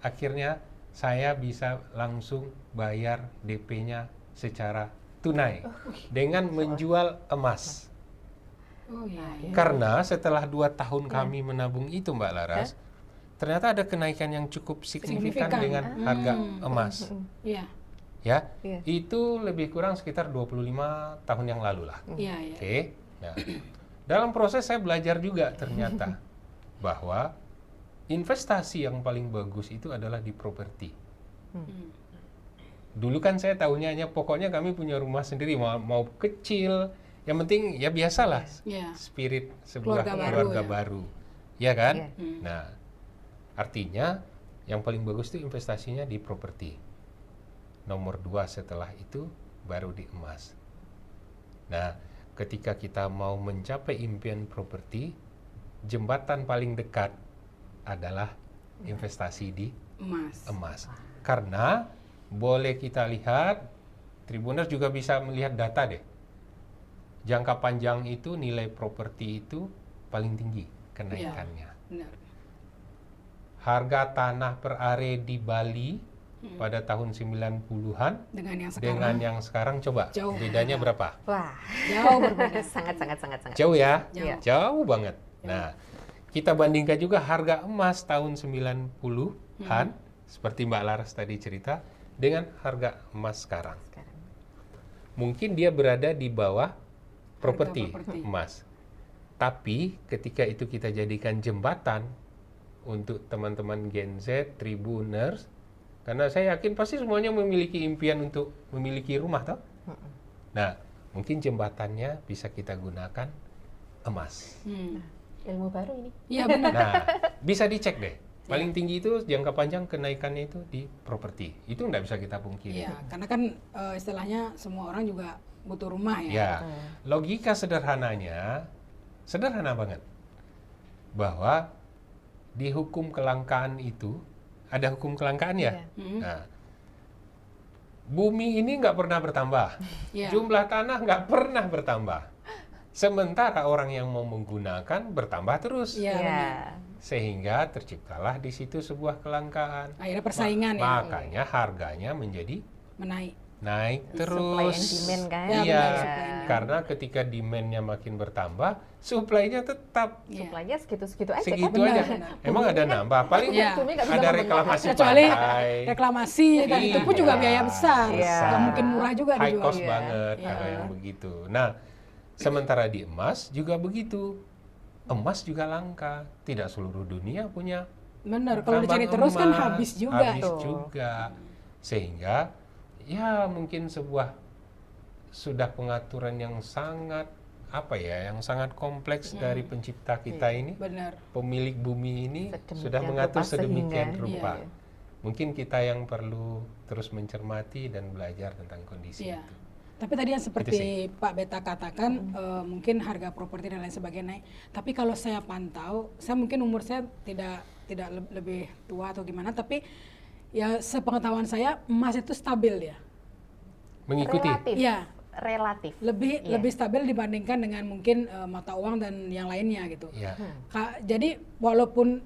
[SPEAKER 3] akhirnya saya bisa langsung bayar DP-nya secara tunai dengan menjual emas.
[SPEAKER 1] Oh iya.
[SPEAKER 3] Karena setelah 2 tahun kami menabung itu Mbak Laras, ternyata ada kenaikan yang cukup signifikan
[SPEAKER 1] Signifikan.
[SPEAKER 3] dengan harga emas.
[SPEAKER 1] Iya.
[SPEAKER 3] Ya,
[SPEAKER 2] Iya.
[SPEAKER 3] itu lebih kurang sekitar 25 tahun yang lalu lah.
[SPEAKER 1] Iya, iya.
[SPEAKER 3] Oke. Nah, dalam proses saya belajar juga ternyata bahwa investasi yang paling bagus itu adalah di properti.
[SPEAKER 1] Hmm.
[SPEAKER 3] Dulu kan saya tahunya hanya pokoknya kami punya rumah sendiri, mau kecil, yang penting ya biasalah
[SPEAKER 1] Iya.
[SPEAKER 3] spirit sebuah
[SPEAKER 1] Keluarga baru,
[SPEAKER 3] keluarga
[SPEAKER 1] ya.
[SPEAKER 3] baru. Ya kan?
[SPEAKER 2] Iya.
[SPEAKER 3] Nah, artinya yang paling bagus itu investasinya di properti. Nomor 2 setelah itu baru di emas. Nah, ketika kita mau mencapai impian properti, jembatan paling dekat adalah investasi di
[SPEAKER 1] Emas.
[SPEAKER 3] emas. Karena boleh kita lihat, Tribuners juga bisa melihat data deh. Jangka panjang itu nilai properti itu paling tinggi kenaikannya.
[SPEAKER 1] Benar.
[SPEAKER 3] Harga tanah per are di Bali pada tahun 90-an
[SPEAKER 1] Dengan yang sekarang
[SPEAKER 3] dengan yang sekarang coba
[SPEAKER 1] Jauh
[SPEAKER 3] bedanya
[SPEAKER 1] berbeda.
[SPEAKER 3] berapa?
[SPEAKER 2] Wah,
[SPEAKER 1] jauh berbeda.
[SPEAKER 2] sangat.
[SPEAKER 3] Jauh ya?
[SPEAKER 1] Jauh.
[SPEAKER 3] Jauh banget. Nah, kita bandingkan juga harga emas tahun 90-an seperti Mbak Laras tadi cerita dengan harga emas sekarang.
[SPEAKER 2] sekarang.
[SPEAKER 3] Mungkin dia berada di bawah properti
[SPEAKER 1] properti.
[SPEAKER 3] emas. Tapi ketika itu kita jadikan jembatan untuk teman-teman Gen Z, Tribuners, karena saya yakin pasti semuanya memiliki impian untuk memiliki rumah, toh? Nah, mungkin jembatannya bisa kita gunakan emas.
[SPEAKER 1] Hmm.
[SPEAKER 2] Ilmu baru ini.
[SPEAKER 1] Iya benar.
[SPEAKER 3] Nah, bisa dicek deh. Paling tinggi itu jangka panjang kenaikannya itu di properti. Itu nggak bisa kita pungkiri.
[SPEAKER 1] Iya, karena kan istilahnya semua orang juga butuh rumah ya.
[SPEAKER 3] Ya, logika sederhananya, sederhana banget. Bahwa di hukum kelangkaan itu, ada hukum kelangkaan ya?
[SPEAKER 2] Iya.
[SPEAKER 3] Nah, bumi ini nggak pernah bertambah.
[SPEAKER 1] Iya.
[SPEAKER 3] Jumlah tanah nggak pernah bertambah. Sementara orang yang mau menggunakan bertambah terus.
[SPEAKER 1] Iya,
[SPEAKER 2] Iya.
[SPEAKER 1] benar.
[SPEAKER 3] Sehingga terciptalah di situ sebuah kelangkaan.
[SPEAKER 1] Akhirnya persaingan ya,
[SPEAKER 3] Makanya harganya menjadi
[SPEAKER 1] menaik.
[SPEAKER 3] naik
[SPEAKER 2] Supply
[SPEAKER 3] terus.
[SPEAKER 2] and demand kan?
[SPEAKER 1] Ya,
[SPEAKER 3] Iya,
[SPEAKER 1] benar, supply and demand.
[SPEAKER 3] karena ketika demand-nya makin bertambah, supply-nya tetap
[SPEAKER 1] Iya.
[SPEAKER 2] Supply-nya segitu-segitu aja
[SPEAKER 3] segitu
[SPEAKER 2] kan?
[SPEAKER 3] aja.
[SPEAKER 1] benar.
[SPEAKER 3] Emang ada nambah, paling
[SPEAKER 1] Iya.
[SPEAKER 2] Bumi nggak bisa
[SPEAKER 3] ada
[SPEAKER 2] membengkak.
[SPEAKER 3] reklamasi
[SPEAKER 1] Kecuali
[SPEAKER 3] pantai.
[SPEAKER 1] reklamasi dan itu pun juga
[SPEAKER 3] Iya.
[SPEAKER 1] biaya besar.
[SPEAKER 2] Iya.
[SPEAKER 1] Nggak mungkin murah juga
[SPEAKER 3] High
[SPEAKER 1] dijual.
[SPEAKER 3] cost
[SPEAKER 2] Iya.
[SPEAKER 3] banget
[SPEAKER 1] Iya.
[SPEAKER 3] kalau yang begitu. Nah, sementara di emas juga begitu. Emas juga langka. Tidak seluruh dunia punya
[SPEAKER 1] Benar, kalau
[SPEAKER 3] tambang
[SPEAKER 1] dicari terus kan
[SPEAKER 3] emas.
[SPEAKER 1] habis juga.
[SPEAKER 3] Habis
[SPEAKER 2] Tuh.
[SPEAKER 3] juga. Sehingga ya mungkin sebuah sudah pengaturan yang sangat yang sangat kompleks dari pencipta kita ini,
[SPEAKER 1] Benar.
[SPEAKER 3] pemilik bumi ini
[SPEAKER 2] Sedemikian
[SPEAKER 3] sudah mengatur
[SPEAKER 2] rupa
[SPEAKER 3] sedemikian
[SPEAKER 2] sehingga-
[SPEAKER 3] rupa.
[SPEAKER 2] Iya.
[SPEAKER 3] Mungkin kita yang perlu terus mencermati dan belajar tentang kondisi
[SPEAKER 1] Iya.
[SPEAKER 3] itu.
[SPEAKER 1] Tapi tadi yang seperti Pak Beta katakan, mungkin harga properti dan lain sebagainya naik. Tapi kalau saya pantau, saya mungkin umur saya tidak lebih tua atau gimana, tapi ya sepengetahuan saya emas itu stabil ya.
[SPEAKER 3] Mengikuti.
[SPEAKER 2] Relatif.
[SPEAKER 1] Iya,
[SPEAKER 2] Relatif.
[SPEAKER 1] lebih
[SPEAKER 2] Iya.
[SPEAKER 1] lebih stabil dibandingkan dengan mungkin mata uang dan yang lainnya gitu.
[SPEAKER 3] Ya.
[SPEAKER 1] Jadi walaupun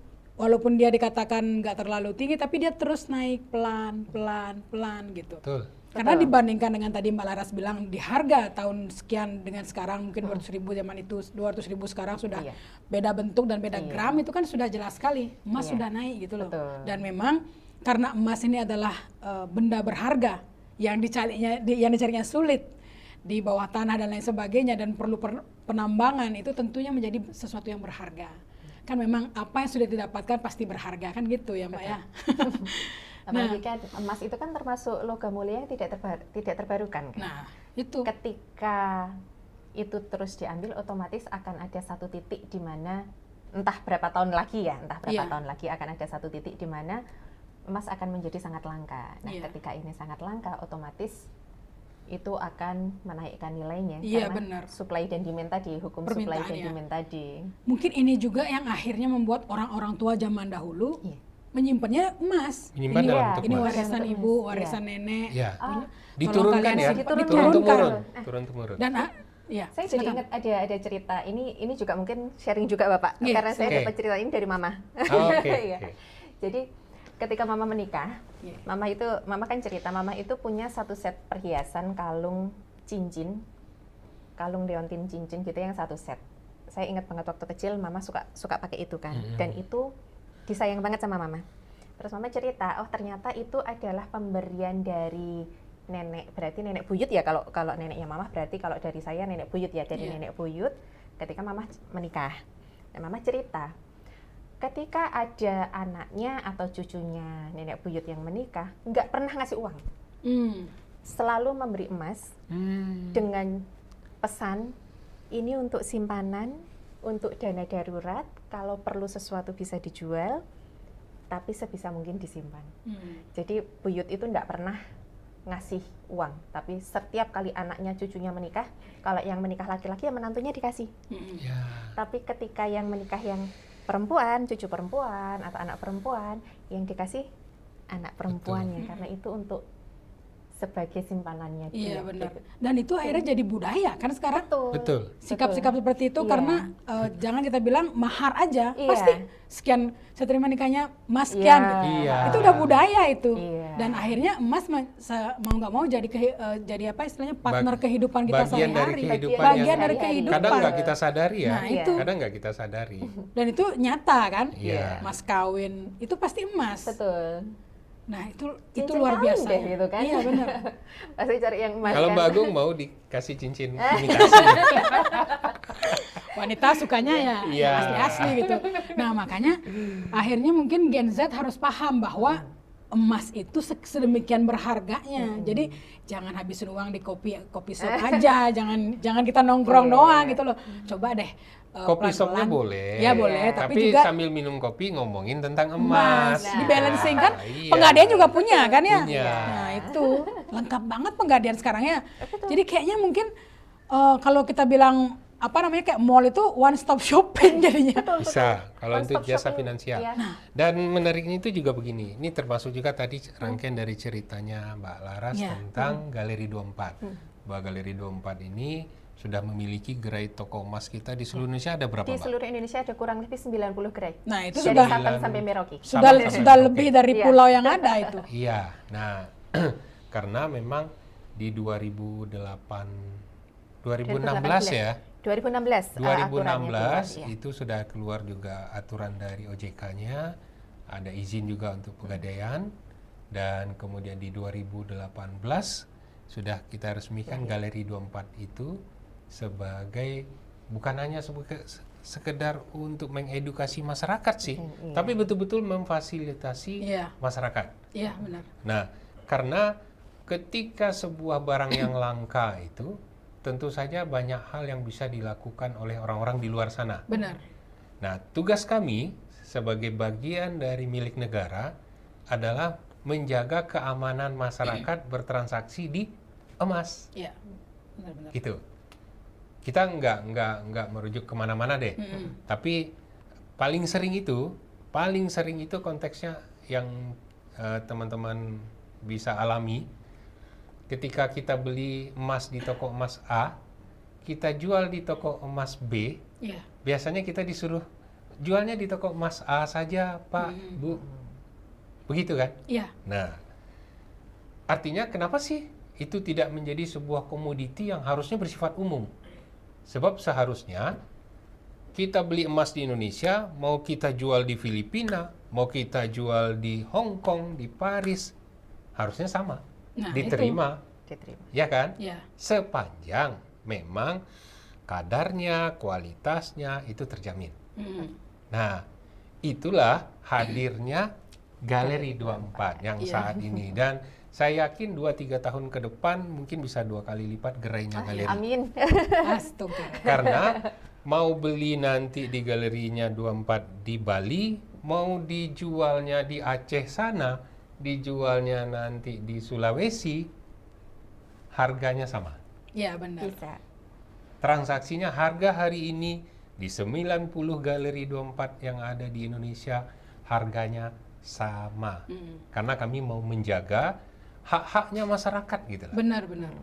[SPEAKER 1] dia dikatakan nggak terlalu tinggi, tapi dia terus naik pelan gitu.
[SPEAKER 3] Betul.
[SPEAKER 1] Karena dibandingkan dengan tadi Mbak Laras bilang di harga tahun sekian dengan sekarang mungkin 200.000 zaman itu 200.000 sekarang sudah
[SPEAKER 2] Iya.
[SPEAKER 1] beda bentuk dan beda
[SPEAKER 2] Iya.
[SPEAKER 1] gram, itu kan sudah jelas sekali emas
[SPEAKER 2] Iya.
[SPEAKER 1] sudah naik gitu loh.
[SPEAKER 2] Betul.
[SPEAKER 1] Dan memang karena emas ini adalah benda berharga yang dicarinya sulit di bawah tanah dan lain sebagainya dan perlu penambangan, itu tentunya menjadi sesuatu yang berharga. Kan memang apa yang sudah didapatkan pasti berharga kan gitu ya Mbak ya.
[SPEAKER 2] Apalagi kan emas itu kan termasuk logam mulia yang tidak terbarukan kan?
[SPEAKER 1] Nah, itu
[SPEAKER 2] Ketika itu terus diambil, otomatis akan ada satu titik di mana entah berapa tahun lagi
[SPEAKER 1] Iya.
[SPEAKER 2] tahun lagi akan ada satu titik di mana emas akan menjadi sangat langka. Nah,
[SPEAKER 1] Iya.
[SPEAKER 2] ketika ini sangat langka, otomatis itu akan menaikkan nilainya
[SPEAKER 1] Iya,
[SPEAKER 2] karena
[SPEAKER 1] benar.
[SPEAKER 2] supply dan demand tadi, hukum supply
[SPEAKER 1] Permintaan,
[SPEAKER 2] dan
[SPEAKER 1] ya.
[SPEAKER 2] demand tadi.
[SPEAKER 1] mungkin ini juga yang akhirnya membuat orang-orang tua zaman dahulu
[SPEAKER 2] Iya.
[SPEAKER 1] menyimpannya emas.
[SPEAKER 3] Menyimpan
[SPEAKER 1] Ini-
[SPEAKER 3] dalam
[SPEAKER 2] Iya,
[SPEAKER 3] bentuk
[SPEAKER 1] Ini
[SPEAKER 3] emas.
[SPEAKER 1] warisan
[SPEAKER 2] Bentuk
[SPEAKER 1] ibu,
[SPEAKER 2] emas,
[SPEAKER 1] warisan nenek.
[SPEAKER 3] Ya.
[SPEAKER 2] Ah,
[SPEAKER 3] Diturunkan
[SPEAKER 1] kalian
[SPEAKER 3] ya.
[SPEAKER 1] diturunkan.
[SPEAKER 3] Turun-temurun.
[SPEAKER 2] Nah.
[SPEAKER 3] Turun-temurun.
[SPEAKER 1] Dan ya,
[SPEAKER 2] Saya jadi
[SPEAKER 1] silakan.
[SPEAKER 2] ingat ada cerita ini juga mungkin sharing juga Bapak,
[SPEAKER 1] Iya,
[SPEAKER 2] karena saya
[SPEAKER 3] oke.
[SPEAKER 2] dapat cerita ini dari Mama.
[SPEAKER 3] Oh, oke,
[SPEAKER 2] Iya.
[SPEAKER 3] oke.
[SPEAKER 2] Jadi ketika Mama menikah,
[SPEAKER 1] Iya.
[SPEAKER 2] Mama kan cerita, Mama itu punya satu set perhiasan kalung cincin, kalung leontin cincin gitu yang satu set. Saya ingat banget waktu kecil Mama suka pakai itu kan, dan itu disayang banget sama Mama. Terus Mama cerita, oh ternyata itu adalah pemberian dari nenek, berarti nenek buyut ya, kalau neneknya Mama berarti kalau dari saya nenek buyut ya, dari
[SPEAKER 1] Iya.
[SPEAKER 2] nenek buyut ketika Mama menikah. Dan Mama cerita, ketika ada anaknya atau cucunya nenek buyut yang menikah, nggak pernah ngasih uang, selalu memberi emas dengan pesan, ini untuk simpanan, untuk dana darurat, kalau perlu sesuatu bisa dijual, tapi sebisa mungkin disimpan. Jadi buyut itu nggak pernah ngasih uang, tapi setiap kali anaknya cucunya menikah, kalau yang menikah laki-laki ya menantunya dikasih.
[SPEAKER 3] Ya.
[SPEAKER 2] Tapi ketika yang menikah yang perempuan, cucu perempuan atau anak perempuan, yang dikasih anak perempuannya, karena itu untuk sebagai simpanannya dia.
[SPEAKER 1] Iya benar. Dan itu akhirnya jadi budaya kan sekarang.
[SPEAKER 3] Betul.
[SPEAKER 1] Sikap-sikap seperti itu
[SPEAKER 2] Iya.
[SPEAKER 1] karena jangan kita bilang mahar aja,
[SPEAKER 2] Iya.
[SPEAKER 1] pasti sekian saya terima nikahnya emas sekian
[SPEAKER 2] Iya.
[SPEAKER 1] gitu.
[SPEAKER 3] Iya.
[SPEAKER 1] Itu udah budaya itu.
[SPEAKER 2] Iya.
[SPEAKER 1] Dan akhirnya emas mau nggak mau jadi apa istilahnya partner kehidupan kita
[SPEAKER 3] bagian dari
[SPEAKER 1] sehari-hari.
[SPEAKER 3] kehidupan
[SPEAKER 1] Bagian
[SPEAKER 3] yang
[SPEAKER 1] dari kehidupan.
[SPEAKER 3] kadang nggak kita sadari ya.
[SPEAKER 1] Nah,
[SPEAKER 2] Iya.
[SPEAKER 1] itu.
[SPEAKER 3] Kadang nggak kita sadari.
[SPEAKER 1] Dan itu nyata kan?
[SPEAKER 3] Iya.
[SPEAKER 1] Mas kawin itu pasti emas.
[SPEAKER 2] Betul.
[SPEAKER 1] Nah, itu
[SPEAKER 2] Cincin
[SPEAKER 1] luar
[SPEAKER 2] kawin
[SPEAKER 1] biasa.
[SPEAKER 2] deh gitu kan.
[SPEAKER 1] Iya benar.
[SPEAKER 2] Pasti cari yang emas
[SPEAKER 3] Kalau
[SPEAKER 2] kan.
[SPEAKER 3] Mbak Agung mau dikasih cincin imitasi.
[SPEAKER 1] Wanita sukanya ya
[SPEAKER 3] Iya.
[SPEAKER 1] asli-asli gitu. Nah, makanya akhirnya mungkin Gen Z harus paham bahwa emas itu sedemikian berharganya. Jadi jangan habisin uang di kopi shop aja, jangan kita nongkrong
[SPEAKER 2] Iya.
[SPEAKER 1] doang gitu loh. Coba deh
[SPEAKER 3] Kopi shopnya
[SPEAKER 1] pelan-pelan.
[SPEAKER 3] boleh.
[SPEAKER 1] Ya boleh, tapi juga
[SPEAKER 3] sambil minum kopi ngomongin tentang
[SPEAKER 1] emas.
[SPEAKER 3] emas.
[SPEAKER 1] Di balancing kan,
[SPEAKER 3] Iya.
[SPEAKER 1] Penggadaian juga punya kan ya.
[SPEAKER 3] Punya.
[SPEAKER 1] Nah itu lengkap banget penggadaian sekarang ya. Jadi kayaknya mungkin kalau kita bilang apa namanya kayak mall itu one stop shopping jadinya.
[SPEAKER 3] Bisa, kalau
[SPEAKER 2] One
[SPEAKER 3] untuk
[SPEAKER 2] stop
[SPEAKER 3] jasa
[SPEAKER 2] shopping.
[SPEAKER 3] finansial.
[SPEAKER 2] Iya.
[SPEAKER 3] Dan menariknya itu juga begini, ini termasuk juga tadi rangkaian dari ceritanya Mbak Laras
[SPEAKER 1] Iya.
[SPEAKER 3] tentang Galeri 24. Bahwa Galeri 24 ini sudah memiliki gerai toko emas kita di seluruh Indonesia ada berapa,
[SPEAKER 2] Di
[SPEAKER 3] Mbak?
[SPEAKER 2] seluruh Indonesia ada kurang lebih 90 gerai.
[SPEAKER 1] Nah itu
[SPEAKER 2] Dari
[SPEAKER 1] sudah
[SPEAKER 2] Sabang sampai Merauke.
[SPEAKER 1] sudah
[SPEAKER 3] Oke.
[SPEAKER 1] lebih dari
[SPEAKER 2] Iya.
[SPEAKER 1] pulau yang ada itu.
[SPEAKER 3] Iya, nah karena memang di 2016 ya,
[SPEAKER 2] 2016 aturannya
[SPEAKER 3] 2016
[SPEAKER 2] keluar, iya.
[SPEAKER 3] itu sudah keluar juga aturan dari OJK-nya, ada izin juga untuk pegadaian, dan kemudian di 2018 sudah kita resmikan Galeri 24 itu sebagai bukan hanya sekedar untuk mengedukasi masyarakat sih,
[SPEAKER 2] Iya.
[SPEAKER 3] tapi betul-betul memfasilitasi
[SPEAKER 1] Iya.
[SPEAKER 3] masyarakat.
[SPEAKER 1] Iya benar.
[SPEAKER 3] Nah, karena ketika sebuah barang yang langka itu tentu saja banyak hal yang bisa dilakukan oleh orang-orang di luar sana.
[SPEAKER 1] Benar.
[SPEAKER 3] Nah, tugas kami sebagai bagian dari milik negara adalah menjaga keamanan masyarakat bertransaksi di emas.
[SPEAKER 1] Iya. Benar-benar.
[SPEAKER 3] Gitu. Kita nggak merujuk kemana-mana deh. Tapi paling sering itu konteksnya yang teman-teman bisa alami. Ketika kita beli emas di toko emas A, kita jual di toko emas B,
[SPEAKER 1] Iya.
[SPEAKER 3] biasanya kita disuruh jualnya di toko emas A saja, Pak, Bu. Begitu kan?
[SPEAKER 1] Iya.
[SPEAKER 3] Nah, artinya kenapa sih itu tidak menjadi sebuah komoditi yang harusnya bersifat umum? Sebab seharusnya kita beli emas di Indonesia, mau kita jual di Filipina, mau kita jual di Hong Kong, di Paris, harusnya sama.
[SPEAKER 1] Nah,
[SPEAKER 3] Diterima,
[SPEAKER 2] Diterima.
[SPEAKER 3] ya kan?
[SPEAKER 1] Iya.
[SPEAKER 3] Sepanjang memang kadarnya, kualitasnya itu terjamin. Nah, itulah hadirnya Galeri 24 yang
[SPEAKER 1] Iya.
[SPEAKER 3] saat ini, dan saya yakin 2-3 tahun ke depan mungkin bisa 2 kali lipat gerainya Galeri.
[SPEAKER 2] Amin.
[SPEAKER 1] Astaga.
[SPEAKER 3] Karena mau beli nanti di galerinya 24 di Bali, mau dijualnya di Aceh sana, dijualnya nanti di Sulawesi, harganya sama.
[SPEAKER 1] Iya benar.
[SPEAKER 2] Bisa.
[SPEAKER 3] Transaksinya harga hari ini di 90 galeri 24 yang ada di Indonesia harganya sama. Karena kami mau menjaga hak-haknya masyarakat gitu lah.
[SPEAKER 1] Benar-benar.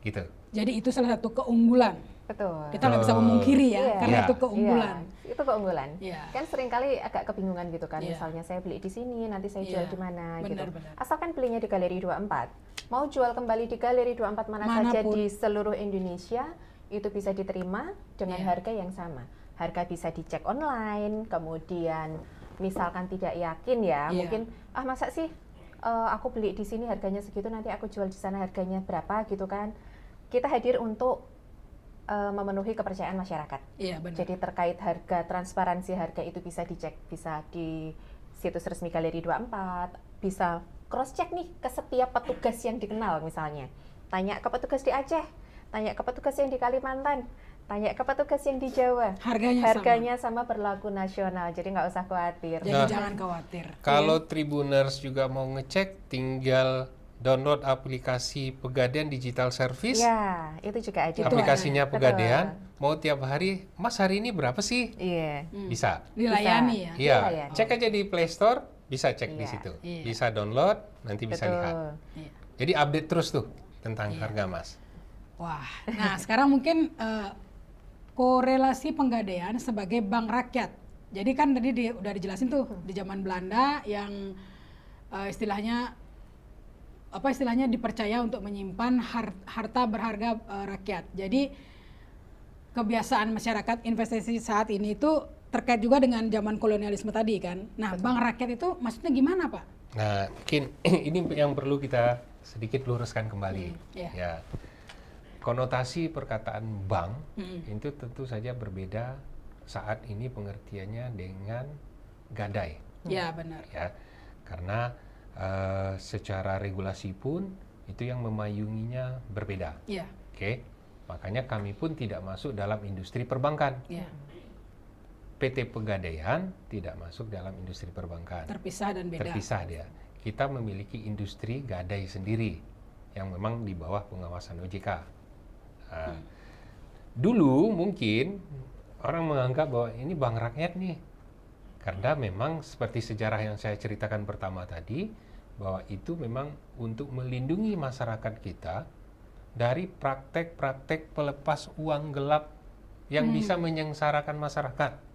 [SPEAKER 3] Gitu.
[SPEAKER 1] Jadi itu salah satu keunggulan
[SPEAKER 2] Betul.
[SPEAKER 1] Kita nggak bisa memungkiri ya,
[SPEAKER 2] Iya.
[SPEAKER 1] karena
[SPEAKER 3] Iya.
[SPEAKER 1] itu keunggulan.
[SPEAKER 2] Iya, itu keunggulan.
[SPEAKER 1] Iya.
[SPEAKER 2] Kan seringkali agak kebingungan gitu kan,
[SPEAKER 1] Iya.
[SPEAKER 2] misalnya saya beli di sini, nanti saya jual
[SPEAKER 1] Iya.
[SPEAKER 2] di mana gitu.
[SPEAKER 1] Benar-benar.
[SPEAKER 2] Asalkan belinya di Galeri 24, mau jual kembali di Galeri 24 mana saja
[SPEAKER 1] Manapun.
[SPEAKER 2] di seluruh Indonesia, itu bisa diterima dengan
[SPEAKER 1] Iya.
[SPEAKER 2] harga yang sama. Harga bisa dicek online, kemudian misalkan tidak yakin ya,
[SPEAKER 1] Iya.
[SPEAKER 2] mungkin masa sih aku beli di sini harganya segitu, nanti aku jual di sana harganya berapa gitu kan. Kita hadir untuk memenuhi kepercayaan masyarakat.
[SPEAKER 1] Iya, benar.
[SPEAKER 2] Jadi terkait harga, transparansi harga itu bisa dicek, bisa di situs resmi Galeri 24, bisa cross check nih ke setiap petugas yang dikenal misalnya. Tanya ke petugas di Aceh, tanya ke petugas yang di Kalimantan, tanya ke petugas yang di Jawa.
[SPEAKER 1] Harganya
[SPEAKER 2] sama berlaku nasional, jadi nggak usah khawatir.
[SPEAKER 1] Jadi
[SPEAKER 3] Nah.
[SPEAKER 1] jangan khawatir.
[SPEAKER 3] Kalau Tribuners juga mau ngecek, tinggal download aplikasi Pegadaian Digital Service.
[SPEAKER 2] Ya, itu juga ada.
[SPEAKER 1] Itu
[SPEAKER 3] Aplikasinya
[SPEAKER 2] ada.
[SPEAKER 3] Pegadaian. Mau tiap hari, Mas hari ini berapa sih?
[SPEAKER 2] Iya.
[SPEAKER 3] Bisa.
[SPEAKER 1] Dilayani ya.
[SPEAKER 3] Iya,
[SPEAKER 2] Dilayani.
[SPEAKER 3] cek aja di Play Store, bisa cek di
[SPEAKER 2] Iya.
[SPEAKER 3] situ.
[SPEAKER 1] Iya.
[SPEAKER 3] Bisa download, nanti bisa
[SPEAKER 2] Betul.
[SPEAKER 3] lihat.
[SPEAKER 1] Iya.
[SPEAKER 3] Jadi update terus tuh tentang
[SPEAKER 1] Iya.
[SPEAKER 3] harga Mas.
[SPEAKER 1] Wah, nah sekarang mungkin korelasi Pegadaian sebagai bank rakyat. Jadi kan tadi udah dijelasin tuh di zaman Belanda yang istilahnya dipercaya untuk menyimpan harta berharga rakyat. Jadi kebiasaan masyarakat investasi saat ini itu terkait juga dengan zaman kolonialisme tadi kan. Nah, bank rakyat itu maksudnya gimana, Pak?
[SPEAKER 3] Nah, mungkin ini yang perlu kita sedikit luruskan kembali.
[SPEAKER 1] iya.
[SPEAKER 3] Ya, konotasi perkataan bank
[SPEAKER 1] Mm-mm.
[SPEAKER 3] itu tentu saja berbeda saat ini pengertiannya dengan gadai,
[SPEAKER 1] Ya, benar.
[SPEAKER 3] ya, karena secara regulasi pun itu yang memayunginya berbeda.
[SPEAKER 1] Iya,
[SPEAKER 3] Oke, makanya kami pun tidak masuk dalam industri perbankan.
[SPEAKER 1] iya.
[SPEAKER 3] PT Pegadaian tidak masuk dalam industri perbankan.
[SPEAKER 1] Terpisah dan beda.
[SPEAKER 3] Terpisah dia. Kita memiliki industri gadai sendiri yang memang di bawah pengawasan OJK. Nah, dulu mungkin orang menganggap bahwa ini bank rakyat nih, karena memang seperti sejarah yang saya ceritakan pertama tadi, bahwa itu memang untuk melindungi masyarakat kita dari praktek-praktek pelepas uang gelap yang bisa menyengsarakan masyarakat.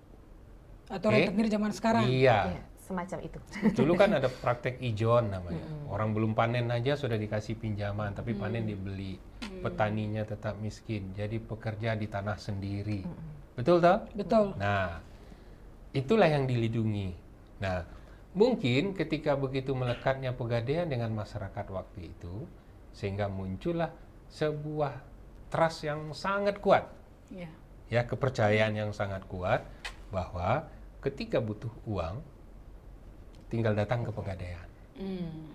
[SPEAKER 1] Atau
[SPEAKER 3] Oke.
[SPEAKER 1] rentenir zaman sekarang.
[SPEAKER 3] Iya.
[SPEAKER 2] Iya, semacam itu.
[SPEAKER 3] Dulu kan ada praktek ijon namanya. Orang belum panen aja sudah dikasih pinjaman, tapi panen dibeli. Petaninya tetap miskin, jadi pekerja di tanah sendiri. Betul toh?
[SPEAKER 1] Betul.
[SPEAKER 3] Nah, itulah yang dilindungi. Nah, mungkin ketika begitu melekatnya Pegadaian dengan masyarakat waktu itu, sehingga muncullah sebuah trust yang sangat kuat,
[SPEAKER 1] Iya.
[SPEAKER 3] ya, kepercayaan yang sangat kuat bahwa ketika butuh uang, tinggal datang ke Pegadaian.
[SPEAKER 1] Hmm.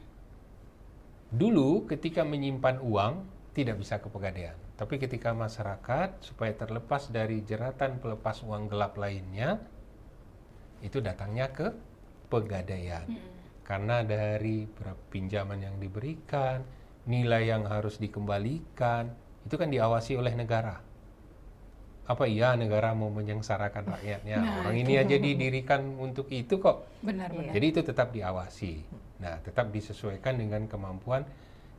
[SPEAKER 3] Dulu ketika menyimpan uang tidak bisa ke Pegadaian, tapi ketika masyarakat supaya terlepas dari jeratan pelepas uang gelap lainnya, itu datangnya ke Pegadaian. Karena dari pinjaman yang diberikan, nilai yang harus dikembalikan, itu kan diawasi oleh negara. Apa iya negara mau menyengsarakan rakyatnya?
[SPEAKER 1] Nah,
[SPEAKER 3] Orang ini aja didirikan untuk itu kok.
[SPEAKER 1] Benar-benar.
[SPEAKER 3] Jadi itu tetap diawasi. Nah, tetap disesuaikan dengan kemampuan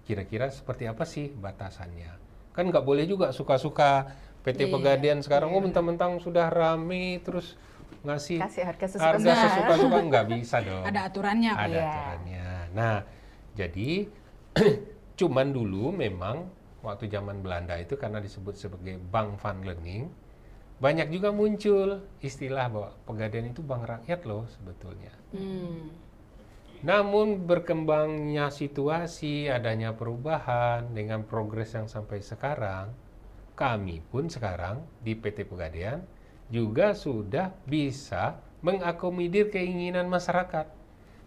[SPEAKER 3] kira-kira seperti apa sih batasannya. Kan nggak boleh juga suka-suka PT
[SPEAKER 1] Iya,
[SPEAKER 3] Pegadaian sekarang,
[SPEAKER 1] iya.
[SPEAKER 3] oh mentang-mentang sudah rame terus ngasih
[SPEAKER 2] Kasih harga
[SPEAKER 3] harga
[SPEAKER 2] sesuka-suka.
[SPEAKER 3] sesuka-suka, nggak bisa dong.
[SPEAKER 1] Ada aturannya, Pak.
[SPEAKER 3] Ada
[SPEAKER 2] Iya.
[SPEAKER 3] aturannya. Nah, jadi cuman dulu memang waktu zaman Belanda itu karena disebut sebagai bank van lening, banyak juga muncul istilah bahwa Pegadaian itu bank rakyat loh sebetulnya.
[SPEAKER 1] Hmm.
[SPEAKER 3] Namun berkembangnya situasi, adanya perubahan dengan progres yang sampai sekarang, kami pun sekarang di PT Pegadaian juga sudah bisa mengakomodir keinginan masyarakat.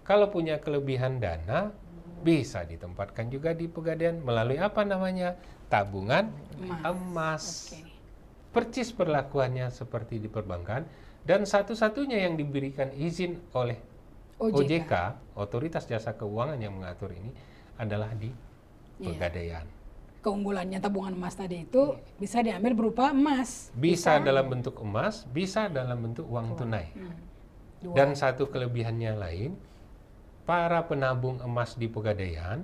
[SPEAKER 3] Kalau punya kelebihan dana, bisa ditempatkan juga di Pegadaian melalui apa namanya? Tabungan emas.
[SPEAKER 1] Oke.
[SPEAKER 3] Percis perlakuannya seperti di perbankan, dan satu-satunya yang diberikan izin oleh OJK, Otoritas Jasa Keuangan yang mengatur ini, adalah di
[SPEAKER 1] Iya.
[SPEAKER 3] Pegadaian.
[SPEAKER 1] Keunggulannya tabungan emas tadi itu bisa diambil berupa emas.
[SPEAKER 3] Bisa dalam bentuk emas, bisa dalam bentuk uang tunai.
[SPEAKER 1] Dua.
[SPEAKER 3] Dan satu kelebihannya lain, para penabung emas di Pegadaian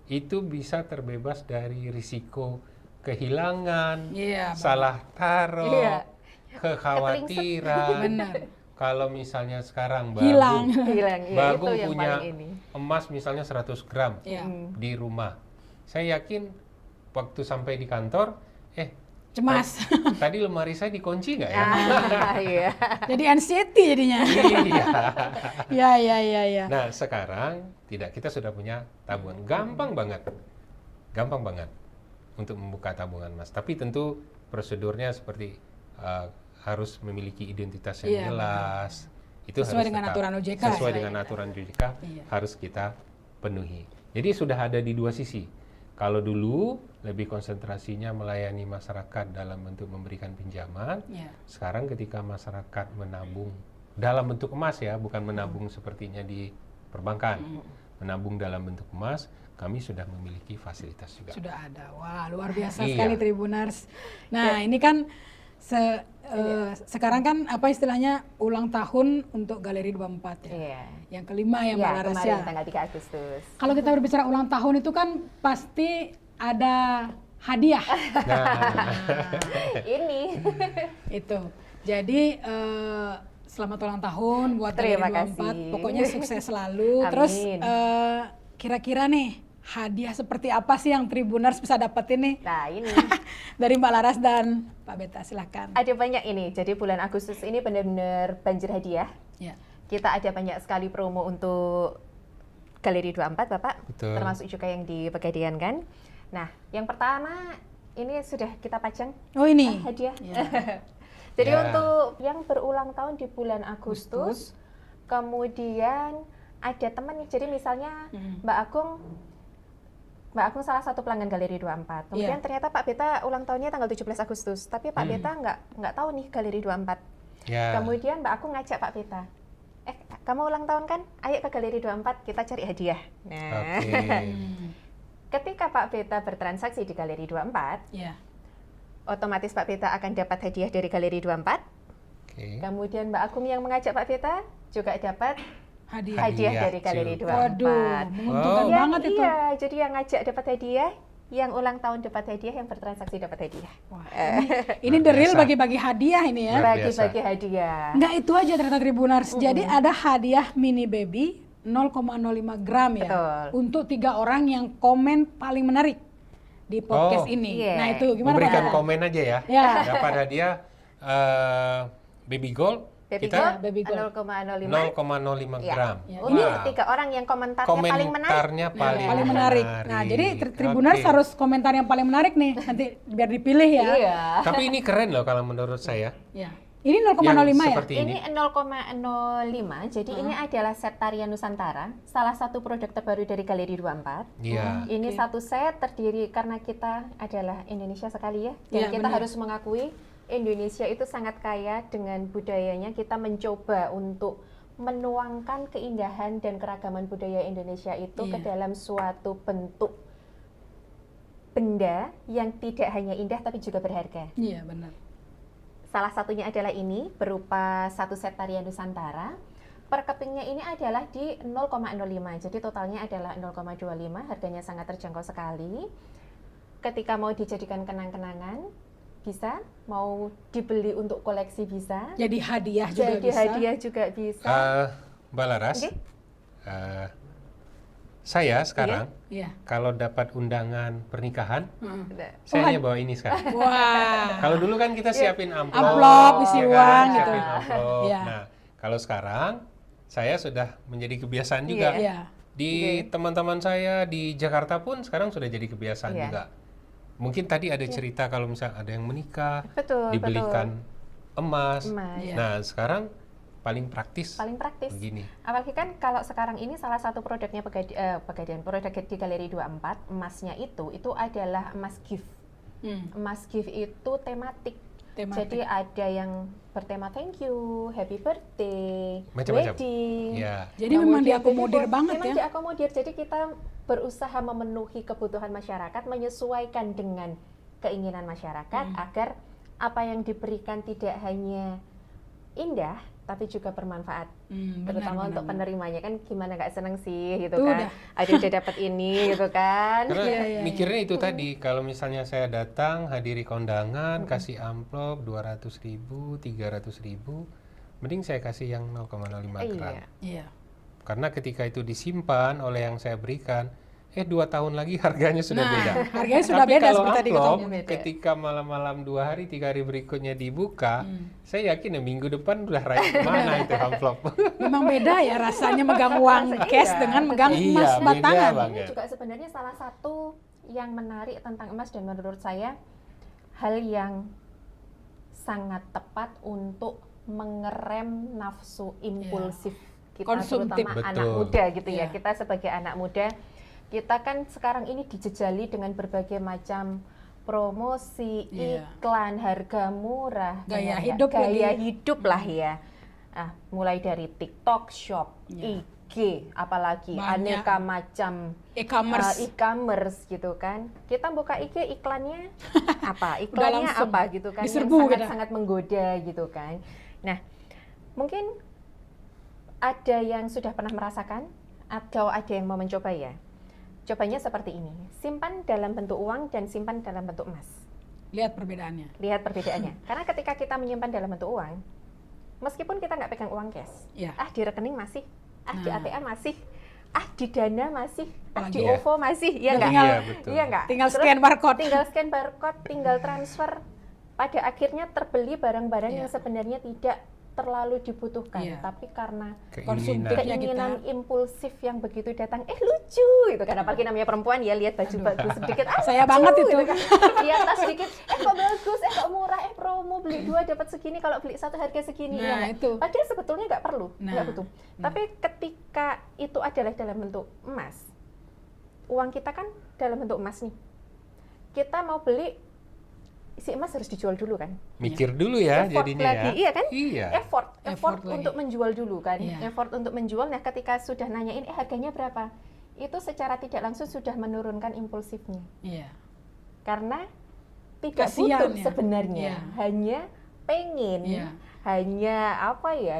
[SPEAKER 3] itu bisa terbebas dari risiko kehilangan,
[SPEAKER 1] Iya,
[SPEAKER 3] salah taruh,
[SPEAKER 2] Iya.
[SPEAKER 3] kekhawatiran.
[SPEAKER 1] benar.
[SPEAKER 3] Kalau misalnya sekarang
[SPEAKER 1] Hilang.
[SPEAKER 2] Hilang, ya,
[SPEAKER 3] Bagong
[SPEAKER 2] itu yang
[SPEAKER 3] punya
[SPEAKER 2] paling ini.
[SPEAKER 3] emas misalnya 100 gram
[SPEAKER 1] Iya.
[SPEAKER 3] di rumah. Saya yakin waktu sampai di kantor,
[SPEAKER 1] Cemas.
[SPEAKER 3] tadi lemari saya dikunci nggak ya?
[SPEAKER 2] Iya.
[SPEAKER 1] Jadi anxiety jadinya.
[SPEAKER 3] Iya.
[SPEAKER 1] Ya.
[SPEAKER 3] Nah sekarang kita sudah punya tabungan, gampang banget untuk membuka tabungan emas. Tapi tentu prosedurnya seperti harus memiliki identitas yang
[SPEAKER 1] Iya,
[SPEAKER 3] jelas. Itu
[SPEAKER 1] Sesuai
[SPEAKER 3] harus
[SPEAKER 1] dengan
[SPEAKER 3] tetap
[SPEAKER 1] aturan OJK.
[SPEAKER 3] Sesuai dengan aturan OJK
[SPEAKER 1] Iya.
[SPEAKER 3] harus kita penuhi. Jadi sudah ada di dua sisi. Kalau dulu lebih konsentrasinya melayani masyarakat dalam bentuk memberikan pinjaman,
[SPEAKER 1] Iya.
[SPEAKER 3] sekarang ketika masyarakat menabung dalam bentuk emas ya, bukan menabung sepertinya di perbankan, menabung dalam bentuk emas, kami sudah memiliki fasilitas juga.
[SPEAKER 1] Sudah ada. Wah, luar biasa
[SPEAKER 3] Iya.
[SPEAKER 1] sekali Tribuners. Nah, ini kan sekarang kan apa istilahnya ulang tahun untuk Galeri 24 ya.
[SPEAKER 2] Iya.
[SPEAKER 1] Yang kelima ya, Mbak
[SPEAKER 2] Iya,
[SPEAKER 1] Laras
[SPEAKER 2] kemarin
[SPEAKER 1] ya.
[SPEAKER 2] tanggal 3 Agustus.
[SPEAKER 1] Kalau kita berbicara ulang tahun itu kan pasti ada hadiah.
[SPEAKER 3] Nah,
[SPEAKER 2] Ini.
[SPEAKER 1] Itu. Jadi selamat ulang tahun buat
[SPEAKER 2] Terima
[SPEAKER 1] Galeri 24.
[SPEAKER 2] kasih.
[SPEAKER 1] Pokoknya sukses selalu.
[SPEAKER 2] Amin.
[SPEAKER 1] Terus kira-kira nih hadiah seperti apa sih yang Tribuners bisa dapetin nih
[SPEAKER 2] Nah, ini.
[SPEAKER 1] dari Mbak Laras dan Pak Beta, silakan.
[SPEAKER 2] Ada banyak ini. Jadi bulan Agustus ini benar-benar banjir hadiah.
[SPEAKER 1] Ya.
[SPEAKER 2] Kita ada banyak sekali promo untuk Galeri 24, Bapak.
[SPEAKER 3] Betul.
[SPEAKER 2] Termasuk juga yang di Pegadaian kan. Nah, yang pertama ini sudah kita pajang
[SPEAKER 1] Oh ini.
[SPEAKER 2] hadiah.
[SPEAKER 1] Ya.
[SPEAKER 2] Jadi
[SPEAKER 3] Ya.
[SPEAKER 2] untuk yang berulang tahun di bulan Agustus, kemudian ada teman nih. Jadi misalnya Mbak Agung salah satu pelanggan Galeri 24. Kemudian
[SPEAKER 1] Iya.
[SPEAKER 2] ternyata Pak Beta ulang tahunnya tanggal 17 Agustus, tapi Pak Beta nggak tahu nih Galeri 24.
[SPEAKER 3] ya.
[SPEAKER 2] Kemudian Mbak Agung ngajak Pak Beta, kamu ulang tahun kan? Ayo ke Galeri 24, kita cari hadiah. Nah,
[SPEAKER 3] Oke.
[SPEAKER 2] ketika Pak Beta bertransaksi di Galeri 24,
[SPEAKER 1] Ya.
[SPEAKER 2] otomatis Pak Beta akan dapat hadiah dari Galeri 24.
[SPEAKER 3] Oke.
[SPEAKER 2] Kemudian Mbak Agung yang mengajak Pak Beta juga dapat
[SPEAKER 1] Hadiah.
[SPEAKER 2] hadiah
[SPEAKER 3] Hadiah
[SPEAKER 2] dari Galeri
[SPEAKER 3] juga.
[SPEAKER 2] 24.
[SPEAKER 1] Waduh, menguntungkan
[SPEAKER 3] Wow.
[SPEAKER 1] banget itu.
[SPEAKER 2] Iya, jadi yang ngajak dapat hadiah, yang ulang tahun dapat hadiah, yang bertransaksi dapat hadiah.
[SPEAKER 1] Wah, ini the real
[SPEAKER 3] biasa.
[SPEAKER 1] bagi-bagi hadiah ini ya.
[SPEAKER 3] Luar biasa.
[SPEAKER 2] Bagi-bagi hadiah.
[SPEAKER 1] Nggak itu aja ternyata Tribuners. Jadi ada hadiah mini baby 0,05 gram ya.
[SPEAKER 2] Betul.
[SPEAKER 1] Untuk 3 orang yang komen paling menarik di podcast
[SPEAKER 3] Oh.
[SPEAKER 1] ini.
[SPEAKER 2] Iya.
[SPEAKER 1] Nah itu gimana
[SPEAKER 3] Memberikan
[SPEAKER 1] Pak?
[SPEAKER 3] komen aja ya.
[SPEAKER 1] Ya.
[SPEAKER 3] Dapat hadiah baby gold
[SPEAKER 2] Baby
[SPEAKER 3] kita
[SPEAKER 2] Gold
[SPEAKER 1] Baby Gold.
[SPEAKER 2] 0,05.
[SPEAKER 3] 0,05
[SPEAKER 2] Ya.
[SPEAKER 3] gram.
[SPEAKER 1] Ya.
[SPEAKER 2] Ini
[SPEAKER 3] Wah.
[SPEAKER 2] 3 orang yang komentarnya paling menarik.
[SPEAKER 3] Komentarnya
[SPEAKER 1] Nah,
[SPEAKER 3] paling
[SPEAKER 1] menarik. Nah, jadi Tribuners
[SPEAKER 3] Oke.
[SPEAKER 1] harus komentar yang paling menarik nih. Nanti biar dipilih ya.
[SPEAKER 2] Iya.
[SPEAKER 3] Tapi ini keren loh kalau menurut saya.
[SPEAKER 1] Ya. Ini
[SPEAKER 3] Yang
[SPEAKER 1] 0,05 ya?
[SPEAKER 3] seperti ini.
[SPEAKER 2] Ini 0,05. Jadi ini adalah set tarian Nusantara, salah satu produk terbaru dari Galeri 24.
[SPEAKER 3] Iya.
[SPEAKER 2] Ini
[SPEAKER 1] Oke.
[SPEAKER 2] satu set terdiri karena kita adalah Indonesia sekali ya. Dan
[SPEAKER 1] Iya,
[SPEAKER 2] kita
[SPEAKER 1] benar.
[SPEAKER 2] harus mengakui Indonesia itu sangat kaya dengan budayanya. Kita mencoba untuk menuangkan keindahan dan keragaman budaya Indonesia itu ke
[SPEAKER 1] Iya.
[SPEAKER 2] dalam suatu bentuk benda yang tidak hanya indah tapi juga berharga.
[SPEAKER 1] Iya, benar.
[SPEAKER 2] Salah satunya adalah ini berupa satu set tarian Nusantara. Per kepingnya ini adalah di 0,05. Jadi totalnya adalah 0,25. Harganya sangat terjangkau sekali. Ketika mau dijadikan kenang-kenangan bisa, mau dibeli untuk koleksi bisa.
[SPEAKER 1] Jadi hadiah juga
[SPEAKER 2] Jadi
[SPEAKER 1] bisa.
[SPEAKER 2] hadiah juga bisa.
[SPEAKER 3] Mbak Laras,
[SPEAKER 2] Oke.
[SPEAKER 3] saya sekarang
[SPEAKER 1] Iya.
[SPEAKER 3] kalau dapat undangan pernikahan,
[SPEAKER 1] Heeh.
[SPEAKER 3] saya
[SPEAKER 1] Oh,
[SPEAKER 3] hanya bawa ini sekarang.
[SPEAKER 1] Wah.
[SPEAKER 3] Kalau dulu kan kita siapin amplop,
[SPEAKER 1] Amplop, isi
[SPEAKER 3] ya kan?
[SPEAKER 1] uang gitu.
[SPEAKER 3] Siapin amplop.
[SPEAKER 1] Iya.
[SPEAKER 3] Nah, kalau sekarang saya sudah menjadi kebiasaan juga.
[SPEAKER 1] Iya.
[SPEAKER 3] Di teman-teman saya di Jakarta pun sekarang sudah jadi kebiasaan
[SPEAKER 2] Iya.
[SPEAKER 3] juga. Mungkin tadi ada cerita kalau misalnya ada yang menikah,
[SPEAKER 2] Betul,
[SPEAKER 3] dibelikan emas.
[SPEAKER 2] Emas.
[SPEAKER 1] Iya.
[SPEAKER 3] Nah, sekarang paling praktis
[SPEAKER 2] Paling praktis.
[SPEAKER 3] begini.
[SPEAKER 2] Apalagi kan kalau sekarang ini salah satu produknya Pegadaian, produk di Galeri 24, emasnya itu adalah emas gift. Emas gift itu tematik. Jadi ada yang bertema thank you, happy birthday,
[SPEAKER 3] Macam-macam.
[SPEAKER 2] wedding.
[SPEAKER 3] Ya.
[SPEAKER 1] Jadi memang
[SPEAKER 2] Kemudian
[SPEAKER 1] diakomodir
[SPEAKER 2] jadi
[SPEAKER 1] banget
[SPEAKER 2] memang
[SPEAKER 1] ya.
[SPEAKER 2] diakomodir. Jadi kita berusaha memenuhi kebutuhan masyarakat, menyesuaikan dengan keinginan masyarakat agar apa yang diberikan tidak hanya indah tapi juga bermanfaat, terutama
[SPEAKER 1] benar,
[SPEAKER 2] untuk
[SPEAKER 1] benar.
[SPEAKER 2] penerimanya. Kan gimana nggak seneng sih gitu
[SPEAKER 1] Tuh
[SPEAKER 2] kan,
[SPEAKER 1] dah.
[SPEAKER 2] ada udah dapat ini gitu kan.
[SPEAKER 3] Karena
[SPEAKER 1] Iya.
[SPEAKER 3] mikirnya itu tadi, kalau misalnya saya datang, hadiri kondangan, kasih amplop 200.000, 300.000, mending saya kasih yang 0,05 gram.
[SPEAKER 2] Iya.
[SPEAKER 1] Iya.
[SPEAKER 3] Karena ketika itu disimpan oleh yang saya berikan, 2 tahun lagi harganya sudah
[SPEAKER 1] Nah,
[SPEAKER 3] beda.
[SPEAKER 1] harganya sudah
[SPEAKER 3] Tapi
[SPEAKER 1] beda
[SPEAKER 3] kalau
[SPEAKER 1] seperti tadi
[SPEAKER 3] amplop,
[SPEAKER 1] ketemu.
[SPEAKER 2] Beda.
[SPEAKER 3] ketika malam-malam 2 hari, 3 hari berikutnya dibuka, saya yakin ya minggu depan udah mana itu amplop.
[SPEAKER 1] Memang beda ya rasanya megang uang cash
[SPEAKER 2] Iya,
[SPEAKER 1] dengan megang
[SPEAKER 3] betul.
[SPEAKER 1] emas
[SPEAKER 3] Iya,
[SPEAKER 1] batangan.
[SPEAKER 3] beda, Bang.
[SPEAKER 2] Ini juga sebenarnya salah satu yang menarik tentang emas, dan menurut saya hal yang sangat tepat untuk mengerem nafsu impulsif kita,
[SPEAKER 1] Konsumtif.
[SPEAKER 2] terutama
[SPEAKER 3] Betul.
[SPEAKER 2] anak muda gitu ya.
[SPEAKER 1] Iya.
[SPEAKER 2] Kita sebagai anak muda, kita kan sekarang ini dijejali dengan berbagai macam promosi,
[SPEAKER 1] Iya.
[SPEAKER 2] iklan, harga murah,
[SPEAKER 1] Gaya
[SPEAKER 2] benar nggak?
[SPEAKER 1] hidup
[SPEAKER 2] gaya
[SPEAKER 1] lagi.
[SPEAKER 2] hidup lah ya. Mulai dari TikTok Shop,
[SPEAKER 1] Iya.
[SPEAKER 2] IG, apalagi
[SPEAKER 1] Banyak.
[SPEAKER 2] aneka macam
[SPEAKER 1] E-commerce.
[SPEAKER 2] e-commerce gitu kan. Kita buka IG, iklannya apa? Iklannya
[SPEAKER 1] langsung
[SPEAKER 2] apa gitu kan? Yang
[SPEAKER 1] diserbu kita.
[SPEAKER 2] sangat-sangat menggoda gitu kan. Nah, mungkin ada yang sudah pernah merasakan atau ada yang mau mencoba ya. Cobanya seperti ini. Simpan dalam bentuk uang dan simpan dalam bentuk emas.
[SPEAKER 1] Lihat perbedaannya.
[SPEAKER 2] Lihat perbedaannya. Karena ketika kita menyimpan dalam bentuk uang, meskipun kita nggak pegang uang cash,
[SPEAKER 1] Iya.
[SPEAKER 2] di rekening masih, di
[SPEAKER 1] Nah.
[SPEAKER 2] ATM masih, di Dana masih, di
[SPEAKER 1] Apalagi
[SPEAKER 3] ya.
[SPEAKER 2] OVO masih, ya
[SPEAKER 1] Udah
[SPEAKER 2] nggak?
[SPEAKER 1] tinggal-
[SPEAKER 3] Iya, betul.
[SPEAKER 2] Iya nggak?
[SPEAKER 1] Tinggal
[SPEAKER 2] Terus
[SPEAKER 1] scan barcode.
[SPEAKER 2] tinggal scan barcode, tinggal transfer. Pada akhirnya terbeli barang-barang
[SPEAKER 1] Iya.
[SPEAKER 2] yang sebenarnya tidak terlalu dibutuhkan,
[SPEAKER 1] Iya.
[SPEAKER 2] tapi karena
[SPEAKER 1] Konsumtif.
[SPEAKER 3] Keinginan.
[SPEAKER 1] Ya,
[SPEAKER 2] keinginan
[SPEAKER 1] kita.
[SPEAKER 2] impulsif yang begitu datang, lucu gitu kan, apalagi namanya perempuan ya, lihat baju bagus sedikit,
[SPEAKER 1] Saya
[SPEAKER 2] lucu,
[SPEAKER 1] banget itu.
[SPEAKER 2] gitu kan. Lihat tas sedikit, kok bagus, kok murah, promo, beli 2 dapat segini, kalau beli 1 harga segini.
[SPEAKER 1] Nah,
[SPEAKER 2] ya nggak?
[SPEAKER 1] itu.
[SPEAKER 2] Padahal sebetulnya nggak perlu, nggak
[SPEAKER 1] Nah.
[SPEAKER 2] butuh. Tapi ketika itu adalah dalam bentuk emas, uang kita kan dalam bentuk emas nih, kita mau beli, si emas harus dijual dulu kan.
[SPEAKER 3] Mikir dulu ya
[SPEAKER 2] Effort
[SPEAKER 3] jadinya
[SPEAKER 2] lagi,
[SPEAKER 3] ya.
[SPEAKER 2] iya kan?
[SPEAKER 3] Iya.
[SPEAKER 2] Effort
[SPEAKER 1] lagi.
[SPEAKER 2] untuk menjual dulu kan.
[SPEAKER 1] Iya.
[SPEAKER 2] Effort untuk menjual. Nah, ketika sudah nanyain harganya berapa, itu secara tidak langsung sudah menurunkan impulsifnya.
[SPEAKER 1] Iya.
[SPEAKER 2] Karena tidak
[SPEAKER 1] Kasihan
[SPEAKER 2] butuh
[SPEAKER 1] ya.
[SPEAKER 2] sebenarnya,
[SPEAKER 1] Iya.
[SPEAKER 2] hanya pengen,
[SPEAKER 1] Iya.
[SPEAKER 2] hanya apa ya,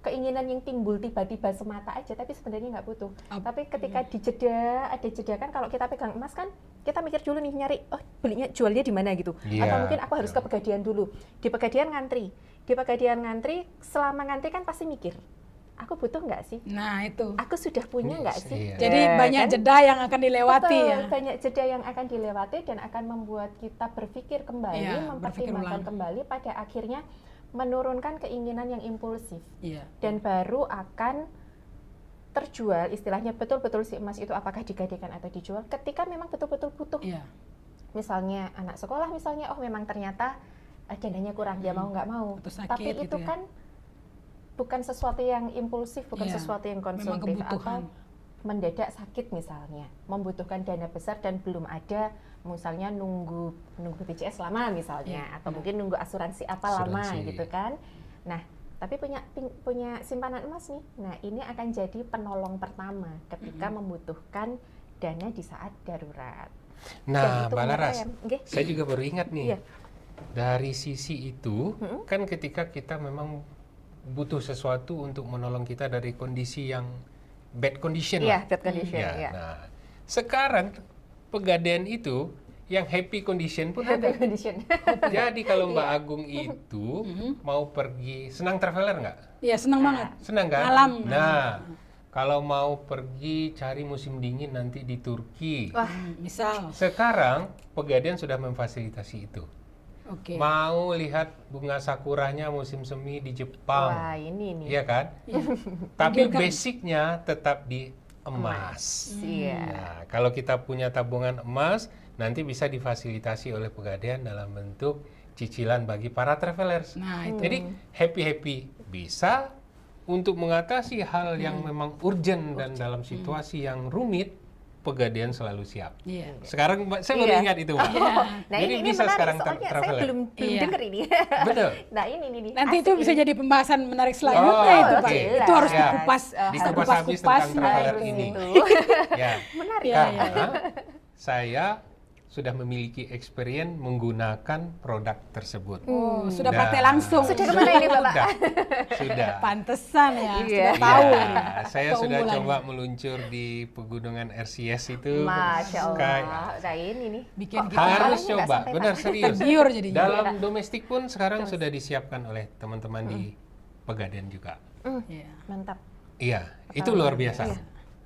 [SPEAKER 2] keinginan yang timbul tiba-tiba semata aja, tapi sebenarnya nggak butuh. Tapi ketika ada jeda kan, kalau kita pegang emas kan, kita mikir dulu nih, nyari, belinya jualnya di mana gitu.
[SPEAKER 3] Iya,
[SPEAKER 2] Atau mungkin aku harus ke
[SPEAKER 3] betul.
[SPEAKER 2] Pegadian dulu. Di Pegadian ngantri, selama ngantri kan pasti mikir, aku butuh nggak sih?
[SPEAKER 1] Nah, itu.
[SPEAKER 2] Aku sudah punya nggak
[SPEAKER 3] Iya.
[SPEAKER 2] sih?
[SPEAKER 1] Jadi
[SPEAKER 2] Ya,
[SPEAKER 1] banyak
[SPEAKER 2] kan?
[SPEAKER 1] jeda yang akan dilewati
[SPEAKER 2] Betul,
[SPEAKER 1] ya.
[SPEAKER 2] banyak jeda yang akan dilewati dan akan membuat kita berpikir kembali,
[SPEAKER 1] Iya, berpikir
[SPEAKER 2] mempertimbangkan
[SPEAKER 1] ulang.
[SPEAKER 2] kembali, pada akhirnya menurunkan keinginan yang impulsif,
[SPEAKER 1] Iya.
[SPEAKER 2] dan baru akan terjual, istilahnya betul-betul si emas itu apakah digadaikan atau dijual ketika memang betul-betul butuh.
[SPEAKER 1] Iya.
[SPEAKER 2] Misalnya anak sekolah misalnya, memang ternyata dananya kurang, dia mau nggak mau.
[SPEAKER 1] Atau sakit
[SPEAKER 2] Tapi
[SPEAKER 1] gitu
[SPEAKER 2] itu
[SPEAKER 1] ya.
[SPEAKER 2] kan bukan sesuatu yang impulsif, bukan
[SPEAKER 1] Iya,
[SPEAKER 2] sesuatu yang
[SPEAKER 1] memang
[SPEAKER 2] konsumtif,
[SPEAKER 1] kebutuhan.
[SPEAKER 2] atau mendadak sakit misalnya, membutuhkan dana besar dan belum ada, misalnya nunggu BPJS lama misalnya,
[SPEAKER 1] Iya,
[SPEAKER 2] atau
[SPEAKER 1] benar.
[SPEAKER 2] mungkin nunggu asuransi apa lama
[SPEAKER 3] Asuransi.
[SPEAKER 2] gitu kan. Nah, tapi punya simpanan emas nih. Nah, ini akan jadi penolong pertama ketika membutuhkan dana di saat darurat.
[SPEAKER 3] Nah,
[SPEAKER 2] Dan itu
[SPEAKER 3] Mbak Laras,
[SPEAKER 2] mengerem. Nggih.
[SPEAKER 3] saya juga baru ingat nih.
[SPEAKER 2] Iya.
[SPEAKER 3] Dari sisi itu, kan ketika kita memang butuh sesuatu untuk menolong kita dari kondisi yang bad condition
[SPEAKER 2] Iya,
[SPEAKER 3] lah.
[SPEAKER 2] bad condition,
[SPEAKER 3] Ya,
[SPEAKER 2] iya.
[SPEAKER 3] Nah, sekarang Pegadaian itu yang happy condition pun ada.
[SPEAKER 2] Happy condition.
[SPEAKER 3] Jadi kalau Mbak
[SPEAKER 2] Iya.
[SPEAKER 3] Agung itu mau pergi, senang traveler nggak?
[SPEAKER 1] Iya, senang banget.
[SPEAKER 3] Senang kan?
[SPEAKER 1] Alam.
[SPEAKER 3] Nah, kalau mau pergi cari musim dingin nanti di Turki.
[SPEAKER 2] Wah,
[SPEAKER 1] Misal.
[SPEAKER 3] Sekarang Pegadaian sudah memfasilitasi itu.
[SPEAKER 1] Oke.
[SPEAKER 3] Mau lihat bunga sakuranya musim semi di Jepang.
[SPEAKER 2] wah ini nih.
[SPEAKER 3] Iya kan? Tapi
[SPEAKER 1] Panggilkan.
[SPEAKER 3] basicnya tetap di emas.
[SPEAKER 2] Iya.
[SPEAKER 3] Nah, kalau kita punya tabungan emas, nanti bisa difasilitasi oleh Pegadaian dalam bentuk cicilan bagi para travelers.
[SPEAKER 1] Nah, itu.
[SPEAKER 3] Jadi happy-happy bisa untuk mengatasi hal yang memang urgent dan dalam situasi yang rumit, Pegadaian selalu siap.
[SPEAKER 1] Iya.
[SPEAKER 3] Sekarang saya baru
[SPEAKER 2] Iya.
[SPEAKER 3] ingat itu, Mbak.
[SPEAKER 2] Nah,
[SPEAKER 3] Jadi
[SPEAKER 2] ini
[SPEAKER 3] bisa
[SPEAKER 2] menarik
[SPEAKER 3] sekarang
[SPEAKER 2] soalnya saya
[SPEAKER 3] traveler.
[SPEAKER 2] belum
[SPEAKER 1] Iya.
[SPEAKER 2] dengar ini.
[SPEAKER 3] Betul.
[SPEAKER 2] Nah, ini nih.
[SPEAKER 1] Nanti itu
[SPEAKER 2] asik
[SPEAKER 1] bisa
[SPEAKER 2] ini.
[SPEAKER 1] jadi pembahasan menarik selanjutnya
[SPEAKER 3] Oh,
[SPEAKER 1] itu, Pak.
[SPEAKER 3] oke.
[SPEAKER 1] Itu harus
[SPEAKER 3] Ya.
[SPEAKER 1] dikupas,
[SPEAKER 3] Dikupas habis tentang
[SPEAKER 1] kupas-kupasnya.
[SPEAKER 3] traveler
[SPEAKER 2] Harus
[SPEAKER 3] ini.
[SPEAKER 2] itu.
[SPEAKER 3] Ya.
[SPEAKER 2] Menarik.
[SPEAKER 1] Iya,
[SPEAKER 3] Karena saya sudah memiliki experience menggunakan produk tersebut.
[SPEAKER 1] Oh, sudah
[SPEAKER 3] Nah,
[SPEAKER 1] praktek langsung.
[SPEAKER 2] Sudah kemana ini, Bapak?
[SPEAKER 3] Sudah.
[SPEAKER 1] Pantesan ya,
[SPEAKER 2] Iya.
[SPEAKER 1] sudah tahu.
[SPEAKER 3] Iya,
[SPEAKER 1] nih
[SPEAKER 3] saya sudah
[SPEAKER 1] keunggulannya.
[SPEAKER 3] coba meluncur di pegunungan RCS itu.
[SPEAKER 2] Masya Allah.
[SPEAKER 3] Kayak-
[SPEAKER 2] Nah ini nih.
[SPEAKER 1] Bikin kita
[SPEAKER 3] harus
[SPEAKER 2] Kepalanya nggak
[SPEAKER 3] coba,
[SPEAKER 2] sampai
[SPEAKER 3] benar serius.
[SPEAKER 1] tergiur jadinya.
[SPEAKER 3] Dalam domestik pun sekarang sudah disiapkan oleh teman-teman di Pegadaian juga.
[SPEAKER 1] Iya.
[SPEAKER 2] Mantap.
[SPEAKER 3] Iya, itu luar biasa.
[SPEAKER 2] Iya.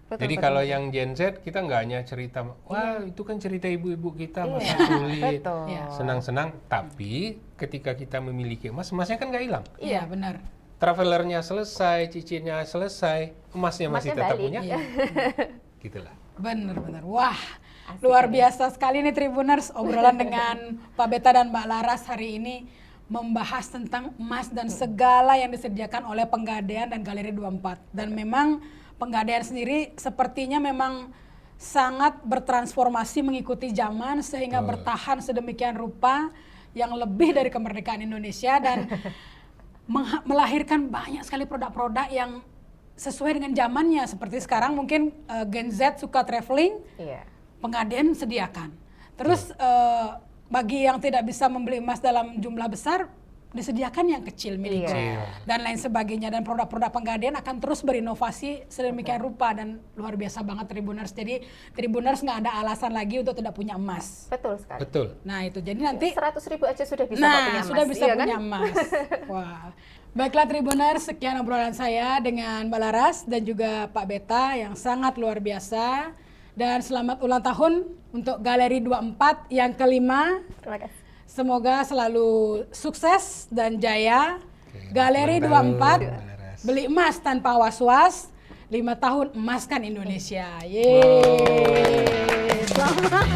[SPEAKER 2] Betul,
[SPEAKER 3] Jadi
[SPEAKER 2] betul,
[SPEAKER 3] kalau
[SPEAKER 2] betul.
[SPEAKER 3] yang Gen Z kita nggak hanya cerita, wah itu kan cerita ibu-ibu kita masa
[SPEAKER 2] Iya,
[SPEAKER 3] sulit,
[SPEAKER 2] betul.
[SPEAKER 1] Iya.
[SPEAKER 3] senang-senang. Tapi ketika kita memiliki emas, emasnya kan nggak hilang.
[SPEAKER 1] Iya, benar.
[SPEAKER 3] Travelernya selesai, cicinnya selesai, emasnya masih
[SPEAKER 2] Emasnya
[SPEAKER 3] tetap
[SPEAKER 2] balik.
[SPEAKER 3] punya.
[SPEAKER 2] Iya.
[SPEAKER 3] Gitulah.
[SPEAKER 1] Benar-benar. Wah,
[SPEAKER 2] Asik
[SPEAKER 1] luar
[SPEAKER 2] ini.
[SPEAKER 1] biasa sekali nih Tribuners, obrolan dengan Pak Beta dan Mbak Laras hari ini membahas tentang emas dan segala yang disediakan oleh Penggadaian dan Galeri 24. Dan memang Penggadaian sendiri sepertinya memang sangat bertransformasi mengikuti zaman sehingga bertahan sedemikian rupa yang lebih dari kemerdekaan Indonesia dan melahirkan banyak sekali produk-produk yang sesuai dengan zamannya. Seperti sekarang mungkin Gen Z suka traveling,
[SPEAKER 2] Iya.
[SPEAKER 1] Penggadaian sediakan. Terus bagi yang tidak bisa membeli emas dalam jumlah besar, disediakan yang kecil milik
[SPEAKER 2] Iya.
[SPEAKER 1] dan lain sebagainya. Dan produk-produk Penggadaian akan terus berinovasi sedemikian rupa dan luar biasa banget Tribuners. Jadi Tribuners nggak ada alasan lagi untuk tidak punya emas.
[SPEAKER 2] Betul sekali.
[SPEAKER 3] Betul.
[SPEAKER 1] Nah itu jadi nanti
[SPEAKER 2] 100.000 aja sudah bisa kok punya emas.
[SPEAKER 1] sudah bisa
[SPEAKER 2] iya
[SPEAKER 1] punya
[SPEAKER 2] kan?
[SPEAKER 1] emas. Wah. Baiklah Tribuners, sekian obrolan saya dengan Mbak Laras dan juga Pak Beta yang sangat luar biasa. Dan selamat ulang tahun untuk Galeri 24 yang kelima.
[SPEAKER 2] Terima kasih.
[SPEAKER 1] Semoga selalu sukses dan jaya.
[SPEAKER 3] Oke,
[SPEAKER 1] Galeri
[SPEAKER 3] ulang tahun,
[SPEAKER 1] 24
[SPEAKER 3] Mbak Laras.
[SPEAKER 1] beli emas tanpa was-was. 5 tahun emaskan Indonesia. Yeay. Selamat.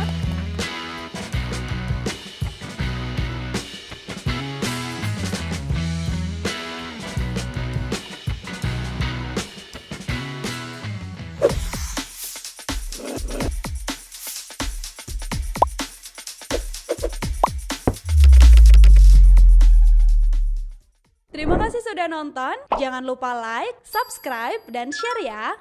[SPEAKER 4] Terima kasih sudah nonton. Jangan lupa like, subscribe, dan share ya.